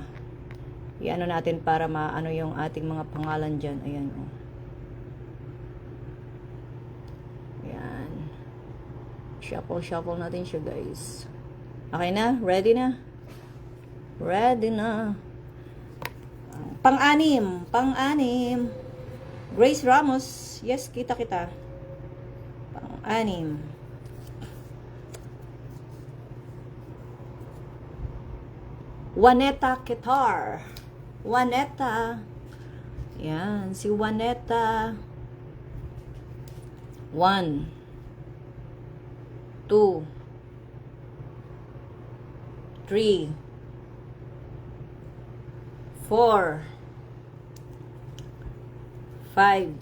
I-ano natin para maano yung ating mga pangalan dyan. Ayan. Ayan. Shuffle natin siya guys. Okay na? Ready na? Ready na. Pang-anim. Grace Ramos. Yes, kita. Pang-anim. Juaneta Ketar. Juaneta. Yan, si Juaneta. 1, 2, 3, 4, 5,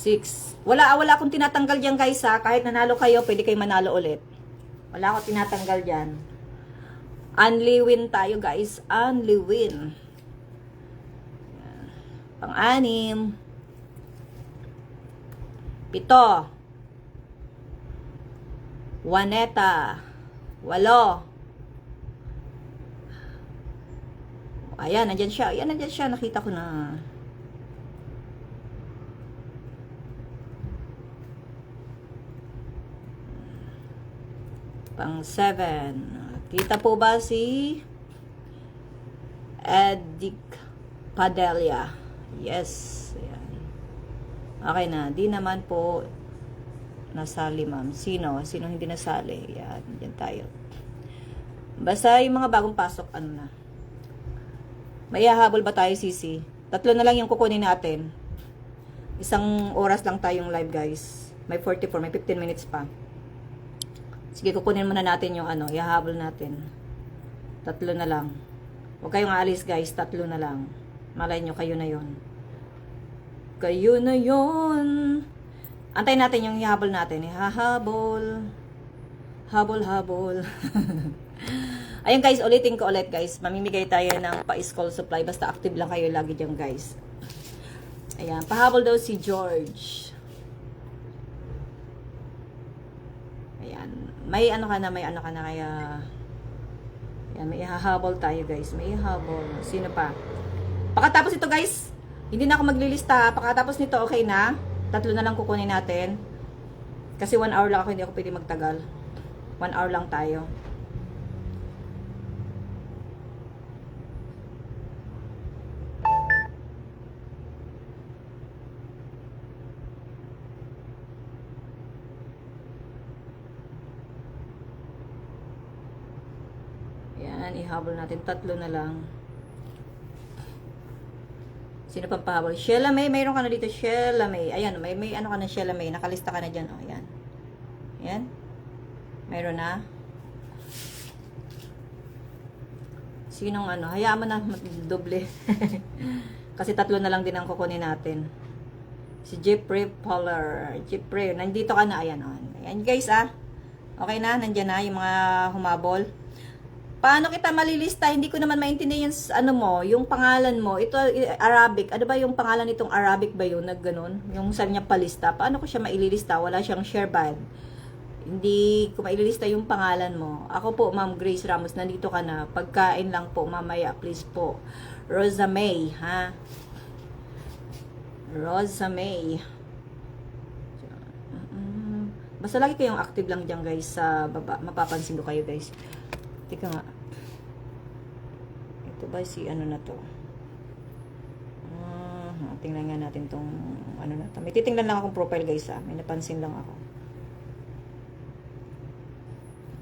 6. Wala akong tinatanggal diyan guys ha. Kahit nanalo kayo, pwede kayo manalo ulit. Wala akong tinatanggal diyan. Only win tayo guys. Only win. Pang-anim. 7. Juaneta. 8. Ayan, nandyan siya. Ayan, nandyan siya. Nakita ko na. Pang-7. Kita po ba si Edic Padilla? Yes. Ayan. Okay na. Di naman po nasali, ma'am? Sino? Sino hindi nasali? Yan, dyan tayo. Basta yung mga bagong pasok, ano na. May hahabol ba tayo, Sisi? 3 na lang yung kukunin natin. 1 oras lang tayong live, guys. May 44, may 15 minutes pa. Sige, kukunin muna natin yung ano, ihahabol natin. 3 na lang. Huwag kayong aalis, guys. 3 na lang. Malay nyo, kayo na yon. Kayo na yon. Antayin natin yung ihahabol natin. Ihahabol. Habol, habol. Ayun, guys. Ulitin ko ulit, guys. Mamimigay tayo ng pa-school supply. Basta active lang kayo lagi dyan, guys. Ayan. Pahabol daw si George. Ayan. May ano ka na, kaya... Ayan, may ihahabol tayo, guys. May ihahabol. Sino pa? Pagkatapos ito, guys, hindi na ako maglilista. Pagkatapos nito, okay na. 3 na lang kukunin natin. Kasi 1 hour lang ako, hindi ako pwede magtagal. 1 hour lang tayo. Ayan, ihabol natin. 3 na lang. Sino pang pahabol? Sheila May, mayroon ka na dito. Sheila May. Ayan, may ano ka na Sheila May. Nakalista ka na dyan. O, ayan. Ayan. Mayroon na. Sinong ano? Hayaan mo na doble. Kasi 3 na lang din ang kukunin natin. Si Jeffrey Poller. Jeffrey, nandito ka na. Ayan, o. Ayan, guys, ah. Okay na? Nandyan na yung mga humabol. Paano kita malilista? Hindi ko naman maintindihan ano mo, yung pangalan mo. Ito Arabic. Ano ba yung pangalan nitong Arabic ba yun? Nagganon? Yung sa niya palista. Paano ko siya maililista? Wala siyang share bag. Hindi ko maililista yung pangalan mo. Ako po, Ma'am Grace Ramos, nandito ka na. Pagkain lang po, mamaya, please po. Rosa May, ha? Rosa May. Basta lagi kayong active lang dyan, guys, sa baba. Mapapansin ko kayo, guys. Tika nga. Ito ba si ano na to? Tingnan nga natin tong ano na to. May titingnan lang akong profile, guys, ha. May napansin lang ako.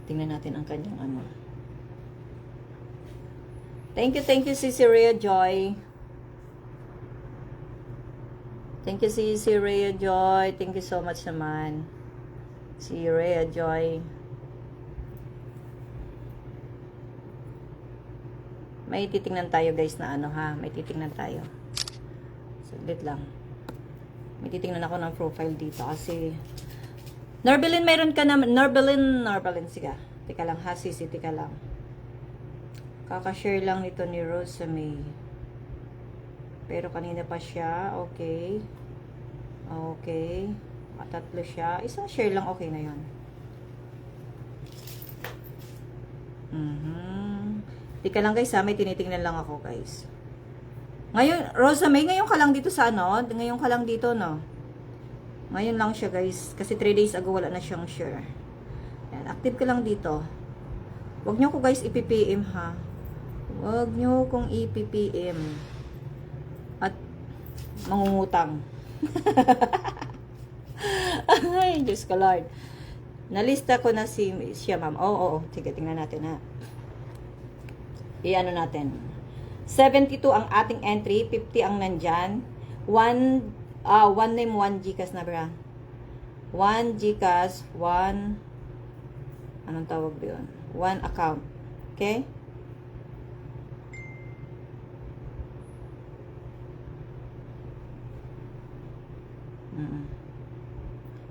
Tingnan natin ang kanyang ano. Thank you, Cici Rhea Joy. Thank you, Cici Rhea Joy. Thank you so much naman. Si Rhea Joy. May titingnan tayo, guys, na ano, ha. May titingnan tayo. Saglit lang. May titingnan ako ng profile dito kasi Norbelin, mayroon ka na Norbelin, sige. Tika lang, ha, Sisi, tika lang. Kaka-share lang nito ni Rosa May. Pero kanina pa siya. Okay. Okay. 3 siya. Isang share lang, okay na 'yon. Tika lang, guys, ha. May tinitingnan lang ako, guys. Ngayon, Rosa May, ngayon ka lang dito sa ano? Ngayon ka lang dito, no? Ngayon lang siya, guys. Kasi 3 days ago, wala na siyang share. Yan, active ka lang dito. Huwag nyo ko, guys, ipipm, ha? Huwag nyo kong ipipm. At mangungutang. Ay, Diyos ko, Lord. Nalista ko na siya, ma'am. Oo. Sige, tingnan natin, ha. I-ano natin. 72 ang ating entry, 50 ang nandyan. 1 name, 1 GCash na ba? 1 GCash, 1 anong tawag ba yun? 1 account. Okay?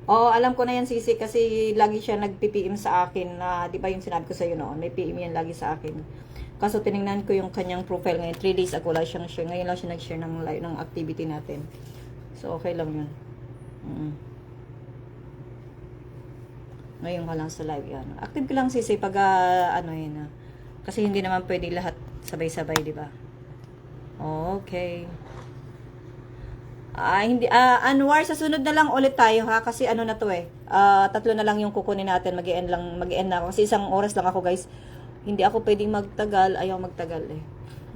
Oo, alam ko na yan, Sisi, kasi lagi siya nag-PPM sa akin na, di ba yung sinabi ko sa iyo noon, may PM yan lagi sa akin. Kaso tinignan ko yung kanyang profile ngayon, 3 days ago lang siyang share. Ngayon lang siya nag-share ng activity natin. So, okay lang yun. Ngayon ka lang sa live yan. Active ka lang, Sisi, pag ano yun. Kasi hindi naman pwede lahat sabay-sabay, di ba? Okay. Hindi, Anwar, sa sunod na lang ulit tayo, ha? Kasi ano na to, 3 na lang yung kukunin natin. Mag-e-end na ako. Kasi 1 oras lang ako, guys. Hindi ako pwedeng magtagal. Ayaw magtagal,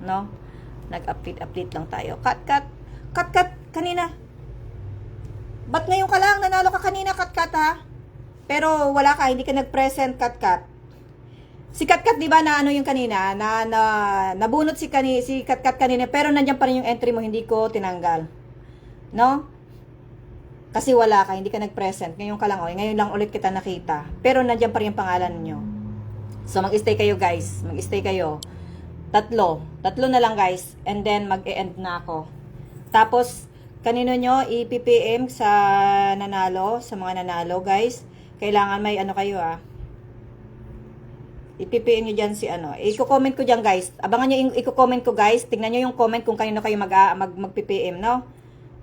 no? Nag-update lang tayo. Cut. Kanina. Ba't ngayon ka lang? Nanalo ka kanina, cut, ha? pero wala ka, hindi ka nag-present, Katkat. Si Katkat, di ba, na ano yung kanina, nabunot si Katkat kanina, pero nandiyan pa rin yung entry mo, hindi ko tinanggal. No? Kasi wala ka, hindi ka nag-present. Ngayon ka lang, ngayon lang ulit kita nakita. Pero nandiyan pa rin yung pangalan nyo. So, mag-stay kayo, guys. Mag-stay kayo. Tatlo na lang, guys. And then, mag-e-end na ako. Tapos, kanino nyo, i-PPM sa nanalo, sa mga nanalo, guys. Kailangan may ano kayo, i-PPM nyo dyan si ano. I-comment ko dyan, guys. Abangan nyo yung i-comment ko, guys. Tingnan nyo yung comment kung kanino kayo mag-PPM, no?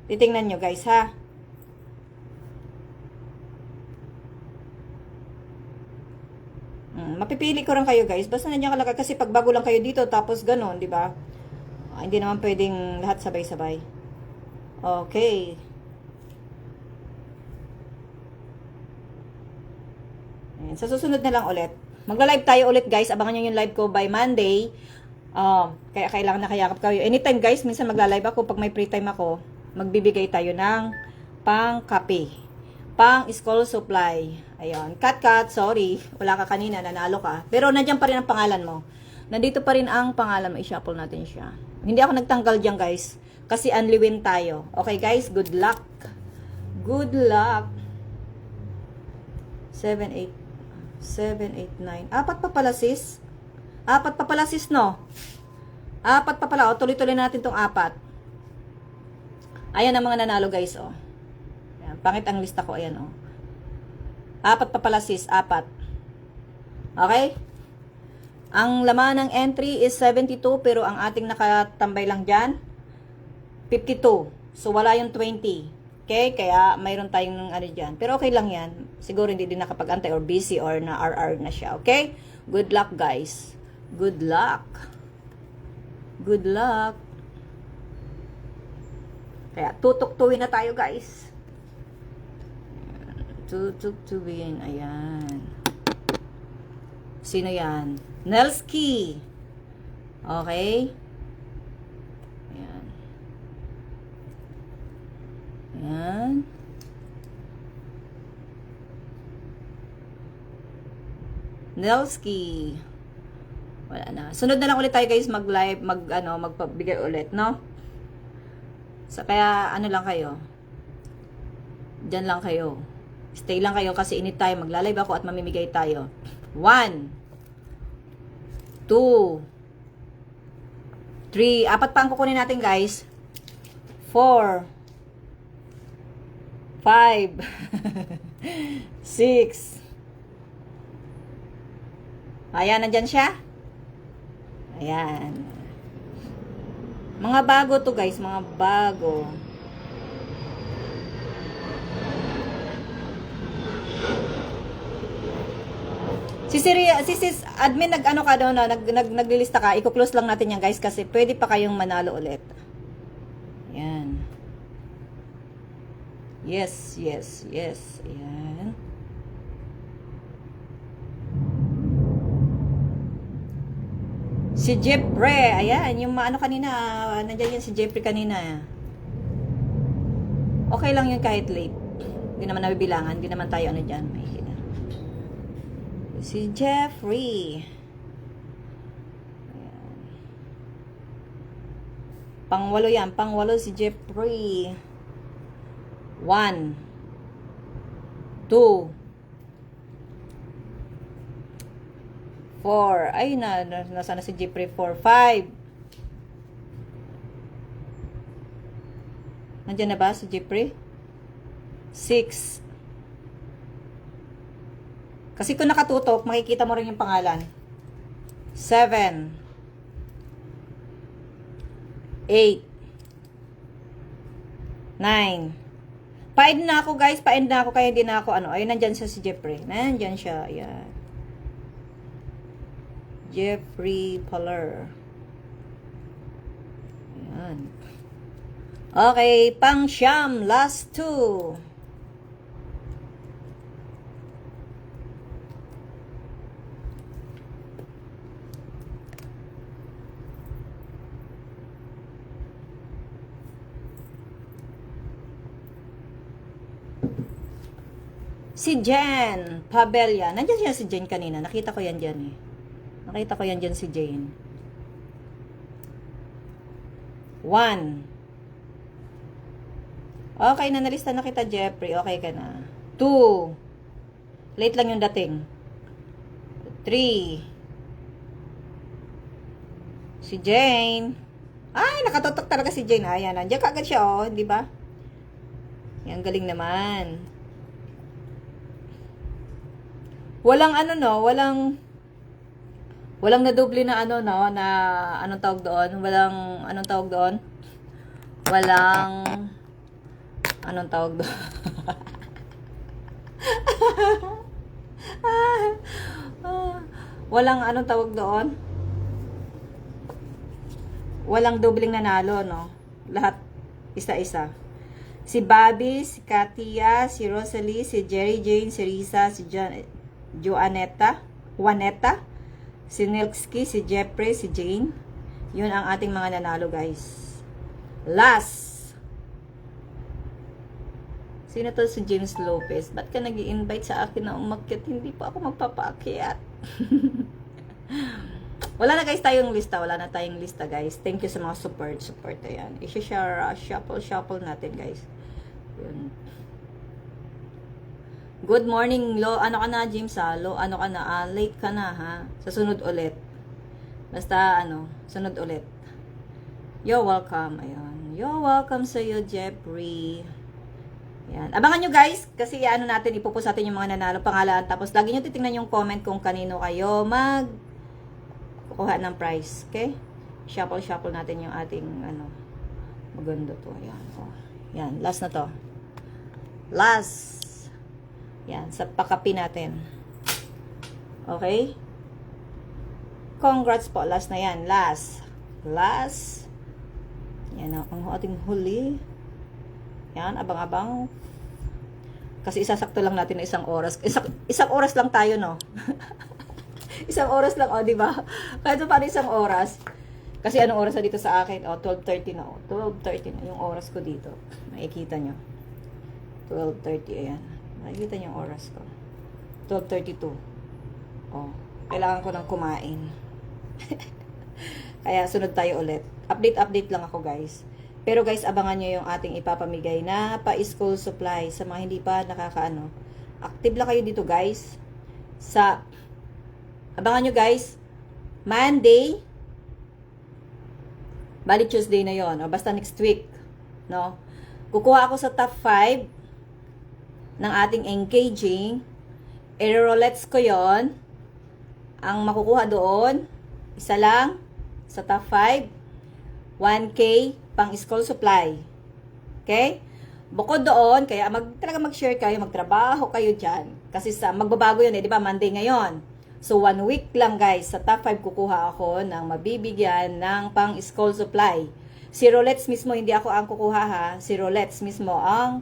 Titingnan nyo, guys, ha? Mapipili ko rin kayo, guys. Basta nandiyan kalagay. Kasi pag bago lang kayo dito, tapos ganun, di ba? Hindi naman pwedeng lahat sabay-sabay. Okay. Ayan. Sa susunod na lang ulit. Magla-live tayo ulit, guys. Abangan nyo yung live ko by Monday. Kaya kailangan nakayakap kayo. Anytime, guys. Minsan magla-live ako. Pag may free time ako, magbibigay tayo ng pang-kape. Pang-school supply. Ayun. Kat, sorry. Wala ka kanina. Nanalo ka. Pero nandiyan pa rin ang pangalan mo. Nandito pa rin ang pangalan mo. I-shuffle natin siya. Hindi ako nagtanggal dyan, guys. Kasi only win tayo. Okay, guys? Good luck. Good luck. 7, 8, 9. Apat pa pala, sis. Apat pa pala, sis, no? Apat pa pala. Tuloy-tuloy natin tong apat. Ayan ang mga nanalo, guys, Ayan, pangit ang lista ko. Ayan, Apat pa pala, sis. Apat. Okay? Ang laman ng entry is 72, pero ang ating nakatambay lang dyan, 52. So, wala yung 20. Okay? Kaya, mayroon tayong ano dyan. Pero okay lang yan. Siguro hindi din nakapag-antay or busy or na RR na siya. Okay? Good luck, guys. Good luck. Good luck. Kaya, tutuktuin na tayo, guys. Tutuktuin. Ayan. Sino yan? Nelski. Okay? Ayan. Ayan. Nelski. Wala na. Sunod na lang ulit tayo, guys, mag-live, magpabigay ulit, no? So, kaya, ano lang kayo. Diyan lang kayo. Stay lang kayo kasi anytime magla-live ako at mamimigay tayo. 1, 2, 3. Apat pa ang kukunin natin, guys. 4, 5, 6. Ayan, nandyan siya. Ayan. Mga bago to, guys. Mga bago. Si sis admin nag-ano ka daw na naglilista ka. I-close lang natin yan, guys, kasi pwede pa kayong manalo ulit. Ayan. Yes. Ayan. Si Jeffrey, ayan, yung ano kanina, nandiyan yan si Jeffrey kanina. Okay lang yun kahit late. Hindi naman nabibilangan, hindi naman tayo ano dyan. Si Jeffrey. Ayan. Pang-walo yan, pang-walo si Jeffrey. 1, 2, 4. Ay, nasa na si Jeffrey? 4, 5. Nandiyan na ba si Jeffrey? 6. Kasi kung nakatutok, makikita mo rin yung pangalan. 7. 8. 9. Pa-end na ako, guys. Pa-end na ako, kaya hindi na ako ano. Ayun, nandyan siya si Jeffrey. Nandyan siya. Ayan. Jeffrey Poller. Ayan. Okay, pang siyam. Last 2. Si Jen Pabella. Nandiyan siya si Jen kanina. Nakita ko yan dyan eh. Nakita ko yan dyan si Jane. 1. Okay na, nalista na kita, Jeffrey. Okay ka na. 2. Late lang yung dating. 3. Si Jane. Ay, nakatutok talaga si Jane. Ayan, nandiyan kagad siya, oh. Di ba? Yan, galing naman. Walang ano, no? Walang nadoble na ano, no? Na, anong tawag doon? Anong tawag doon? Anong tawag doon? Anong tawag doon? Walang dobling nanalo, no? Lahat, isa-isa. Si Bobby, si Katia, si Rosalie, si Jerry Jane, si Risa, si Juanetta, si Nilksky, si Jeffrey, si Jane. Yun ang ating mga nanalo, guys. Last. Sino to? Si James Lopez. Ba't ka nag-i-invite sa akin na umakyat? Hindi pa ako magpapaakyat. Wala na guys tayong lista. Wala na tayong lista, guys. Thank you sa mga support. Ayan. I-share, shuffle natin, guys. Yun. Good morning, Lo. Ano ka na, James, ha? Lo, ano ka na? Late ka na, ha? Sa sunod ulit. Basta, sunod ulit. You're welcome. Ayan. You're welcome sa'yo, Jeffrey. Ayan. Abangan nyo, guys. Kasi, natin, ipupost natin yung mga nanalo pangalan. Tapos, lagi nyo titingnan yung comment kung kanino kayo kukuha ng prize. Okay? Shuffle natin yung ating, maganda to. Ayan. Oh. Ayan. Last na to. Last. Yan, sa pakapi natin. Okay? Congrats po. Last na yan. Last. Yan ang ating huli. Yan, abang-abang. Kasi isasakto lang natin na isang oras. Isang oras lang tayo, no? Isang oras lang, di ba? Kahit paano isang oras. Kasi anong oras na dito sa akin? 12:30 na. 12:30 na yung oras ko dito. Makikita nyo. 12:30, ayan. Nakikita niyo yung oras ko. 12:32. Kailangan ko nang kumain. Kaya sunod tayo ulit. Update lang ako, guys. Pero guys, abangan niyo yung ating ipapamigay na pa-school supply sa mga hindi pa nakakaano. Active lang kayo dito, guys. Abangan niyo, guys. Monday. Bali Tuesday na yon, o basta next week, no? Kukuha ako sa top 5 ng ating engaging. I-roulette ko yon. Ang makukuha doon, isa lang sa top 5, 1K pang school supply. Okay? Bukod doon, kaya talaga mag-share kayo, magtrabaho kayo dyan. Kasi magbabago yun, di ba? Monday ngayon. So, 1 week lang, guys. Sa top 5 kukuha ako ng mabibigyan ng pang school supply. Si Rolettes mismo, hindi ako ang kukuha, ha? Si Rolettes mismo ang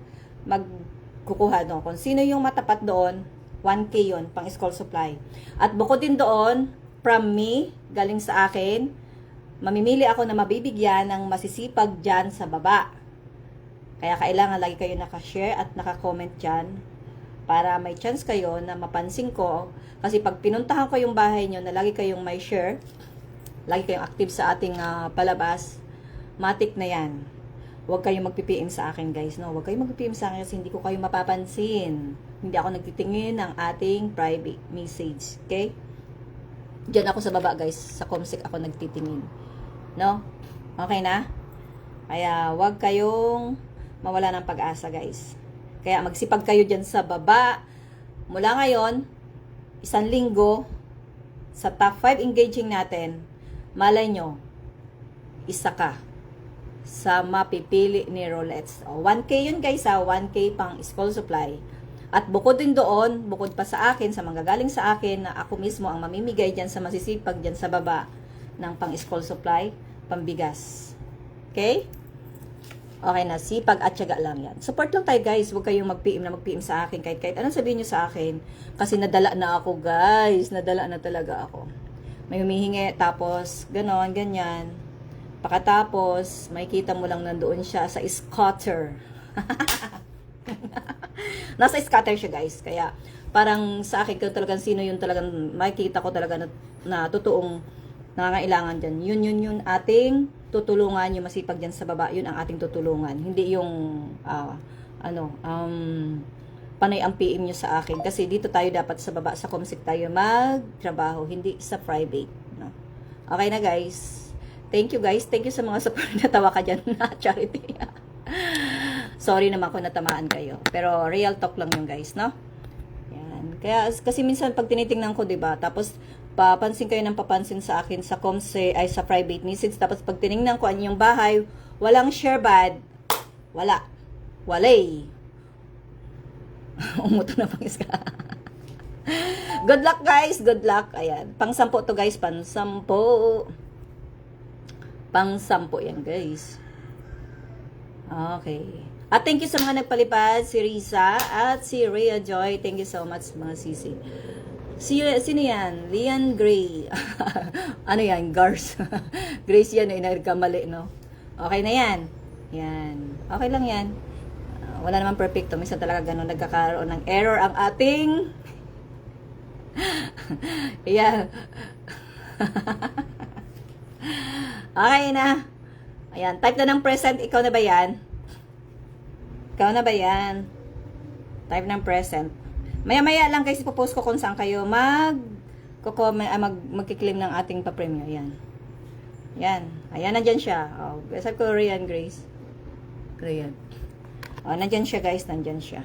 kukuha, no? Kung sino yung matapat doon, 1K yun, pang school supply. At bukod din doon, from me, galing sa akin, mamimili ako na mabibigyan ng masisipag dyan sa baba. Kaya kailangan lagi kayo nakashare at nakakomment dyan para may chance kayo na mapansin ko. Kasi pag pinuntahan ko yung bahay nyo na lagi kayong may share, lagi kayong active sa ating palabas, matik na yan. Huwag kayong mag-PPM sa akin, guys, no? Huwag kayong mag-PPM sa akin kasi hindi ko kayo mapapansin. Hindi ako nagtitingin ng ating private message, okay? Diyan ako sa baba, guys. Sa Comsec ako nagtitingin. No? Okay na? Kaya, huwag kayong mawala ng pag-asa, guys. Kaya, magsipag kayo dyan sa baba. Mula ngayon, 1 linggo, sa top 5 engaging natin, malay nyo, isa ka sa mapipili ni Rolettes. 1K yun, guys, 1K pang school supply. At bukod din doon, bukod pa sa akin, sa manggagaling sa akin, na ako mismo ang mamimigay dyan sa masisipag dyan sa baba ng pang school supply, pambigas. Okay? Okay na, sipag at tiyaga lang yan. Support lang tayo, guys. Huwag kayong mag-PM sa akin. Kahit anong sabihin nyo sa akin. Kasi nadala na ako, guys. Nadala na talaga ako. May humihingi, tapos ganon, ganyan. Pagkatapos, makikita mo lang nandoon siya sa scatter. Nasa scatter siya guys. Kaya parang sa akin kung talagang sino yung talagang makikita ko talaga na totoong nangangailangan dyan. Yun ating tutulungan, yung masipag dyan sa baba, yun ang ating tutulungan. Hindi yung panay ang PM nyo sa akin. Kasi dito tayo dapat sa baba, sa Comsec tayo magtrabaho, hindi sa private. No? Okay na guys. Thank you guys. Thank you sa mga support. Natawa ka dyan na charity. Sorry naman kung natamaan kayo. Pero real talk lang yung guys, no? Yan. Kaya kasi minsan pag tinitingnan ko, 'di ba? Tapos papansin kayo ng papansin sa akin sa Comsec ay sa private message. Tapos pag tiningnan ko yung bahay, walang share bad. Wala. Walay. Umuto na pang iska. Good luck guys, good luck. Ayan, pang-sampo to guys, pang-sampo. Pang-sampo yan guys. Okay. At thank you sa mga nagpalipad, si Risa at si Rhea Joy. Thank you so much mga sisi. Sino yan? Lian Gray. Ano yan? Gars. Grace yan, nagkamali, no? Okay na yan. Yan. Okay lang yan. Wala naman perfecto. Minsan talaga ganun, nagkakaroon ng error ang ating yeah. Okay na. Ayan, type na ng present. Ikaw na ba yan? Ikaw na ba yan? Type ng present. Maya-maya lang guys, ipopost ko kung saan kayo magkiklaim ng ating pa-premium. Ayan. Yan. Ayan, nandyan siya. Oh, sabi ko, Ryan Grace. Ryan. Oh, nandyan siya guys, nandyan siya.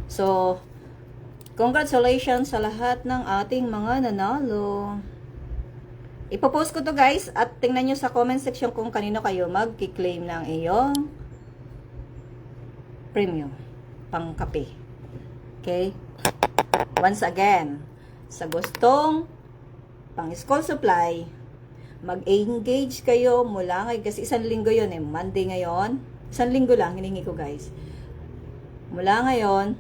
So, congratulations sa lahat ng ating mga nanalo. Ipopost ko to guys at tingnan nyo sa comment section kung kanino kayo magkiklaim ng iyong premium pang kape. Okay? Once again, sa gustong pang school supply, mag-engage kayo mula ngayon kasi isang linggo yun eh. Monday ngayon. Isang linggo lang, hiningi ko guys. Mula ngayon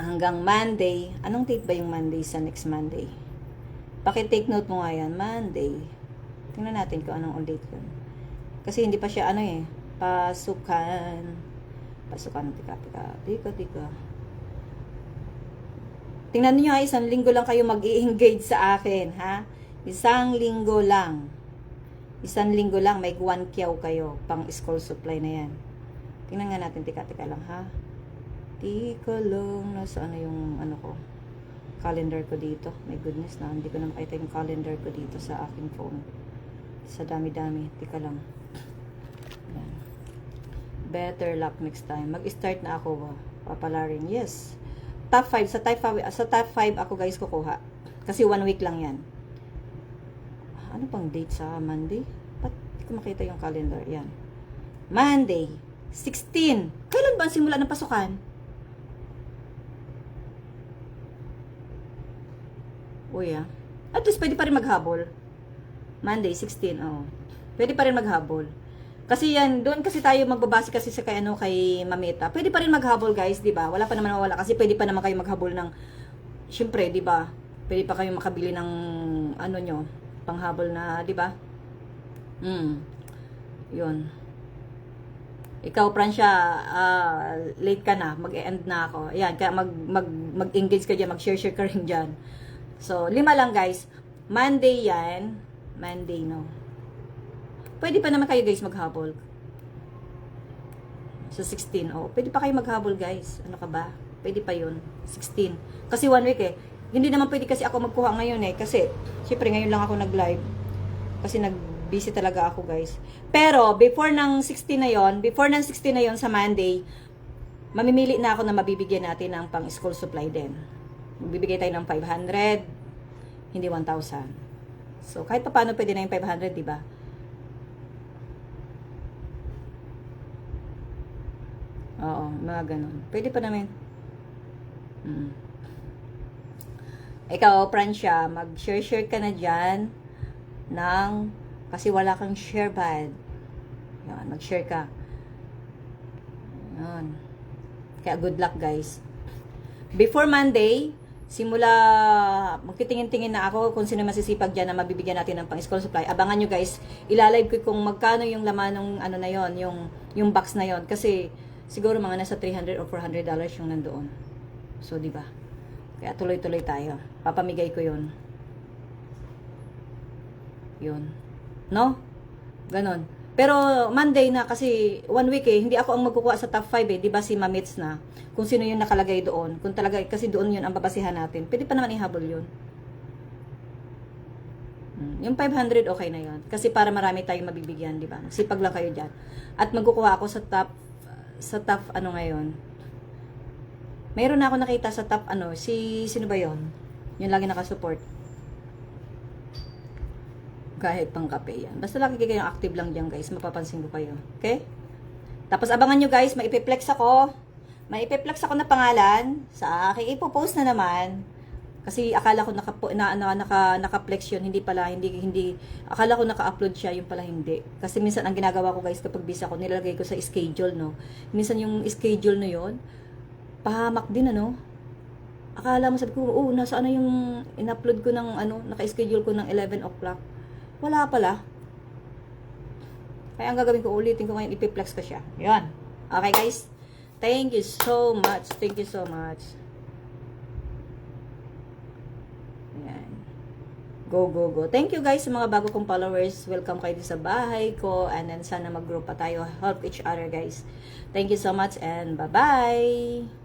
hanggang Monday. Anong date ba yung Monday sa next Monday? Paki-take note mo nga yan. Monday. Tingnan natin kung anong date yun. Kasi hindi pa siya pasukan. Pasukan. Tika. Tingnan niyo ha, isang linggo lang kayo mag-i-engage sa akin, ha? Isang linggo lang. Isang linggo lang, may 1 kyaw kayo pang school supply na yan. Tingnan nga natin, tika lang, ha? Tika lang, nasa yung ko, calendar ko dito. My goodness na, hindi ko na makita yung calendar ko dito sa aking phone. Sa dami-dami, tika lang. Yan. Better luck next time. Mag-start na ako, papalarin. Yes. Top 5, sa top 5 ako guys kukuha. Kasi 1 week lang yan. Ano pang date sa Monday? Ba't hindi ko makita yung calendar? Yan. Monday, 16. Kailan ba ang simula ng pasukan? Uy, at least pwede pa rin maghabol. Monday, 16. Oh. Pwede pa rin maghabol. Kasi yan, doon kasi tayo magbabase kasi sa kay Mamita. Pwede pa rin maghabol, guys, 'di ba? Wala pa naman mawala kasi pwede pa naman kayo maghabol ng syempre, 'di ba? Pwede pa kayo makabili ng nyo, panghabol na, 'di ba? 'Yun. Ikaw, Francia, late ka na, mag-end na ako. Ayan, kaya mag-engage ka diyan, mag-share ka rin diyan. So, 5 lang, guys. Monday yan. Monday, no. Pwede pa naman kayo, guys, maghabol. Sa 16, oh. Pwede pa kayo maghabol, guys. Ano ka ba? Pwede pa yun. 16. Kasi 1 week, eh. Hindi naman pwede kasi ako magkuha ngayon, eh. Kasi, syempre, ngayon lang ako nag-live. Kasi nag-busy talaga ako, guys. Pero, before ng 16 na yon, sa Monday, mamimili na ako na mabibigyan natin ng pang-school supply din. Bibigay tayo ng 500, hindi 1,000. So, kahit pa paano pwede na yung 500, di ba? Oo, mga ganun. Pwede pa naman. Ikaw, Francia, mag-share ka na dyan kasi wala kang share bad. Yan, mag-share ka. Yan. Kaya good luck, guys. Before Monday, simula magtitingin-tingin na ako kung sino masisipag dyan na mabibigyan natin ng pang-school supply. Abangan nyo guys, ilalive ko kung magkano yung laman ng na yon, yung box na yon. Kasi siguro mga nasa $300 or $400 yung nandoon. So, di ba? Kaya tuloy-tuloy tayo. Papamigay ko yun. Yun. No? Ganon. Pero Monday na kasi 1 week eh, hindi ako ang magkukuha sa top 5 eh, 'di ba si Mamits na. Kung sino yung nakalagay doon, kung talaga kasi doon yun ang babasihan natin. Pwede pa naman ihabol yun. Yung 500 okay na yun. Kasi para marami tayong mabibigyan, 'di ba? Sipag lang kayo diyan. At magkukuha ako sa top ano ngayon. Mayroon na ako nakita sa top ano, sino ba 'yon? Yung lagi nakasupport. Kahit pang kape yan. Basta lagi kayong active lang dyan guys. Mapapansin ko kayo. Okay? Tapos abangan nyo guys, maipiplex ako. Maipiplex ako na pangalan sa aking ipopost na naman. Kasi akala ko naka-flex yun. Hindi pala, hindi. Akala ko naka-upload siya, yung pala hindi. Kasi minsan ang ginagawa ko guys kapag busy ako, nilalagay ko sa schedule, no. Minsan yung schedule na yun, pahamak din, ano. Akala mo, sabi ko, nasaan na yung in-upload ko ng, naka-schedule ko ng 11 o'clock. Wala pala. Kaya ang gagawin ko, ulitin ko ngayon, ipiplex ko siya. Yan. Okay guys? Thank you so much. Thank you so much. Yan. Go, go, go. Thank you guys sa mga bago kong followers. Welcome kayo sa bahay ko. And then sana mag-group pa tayo. Help each other guys. Thank you so much and bye-bye.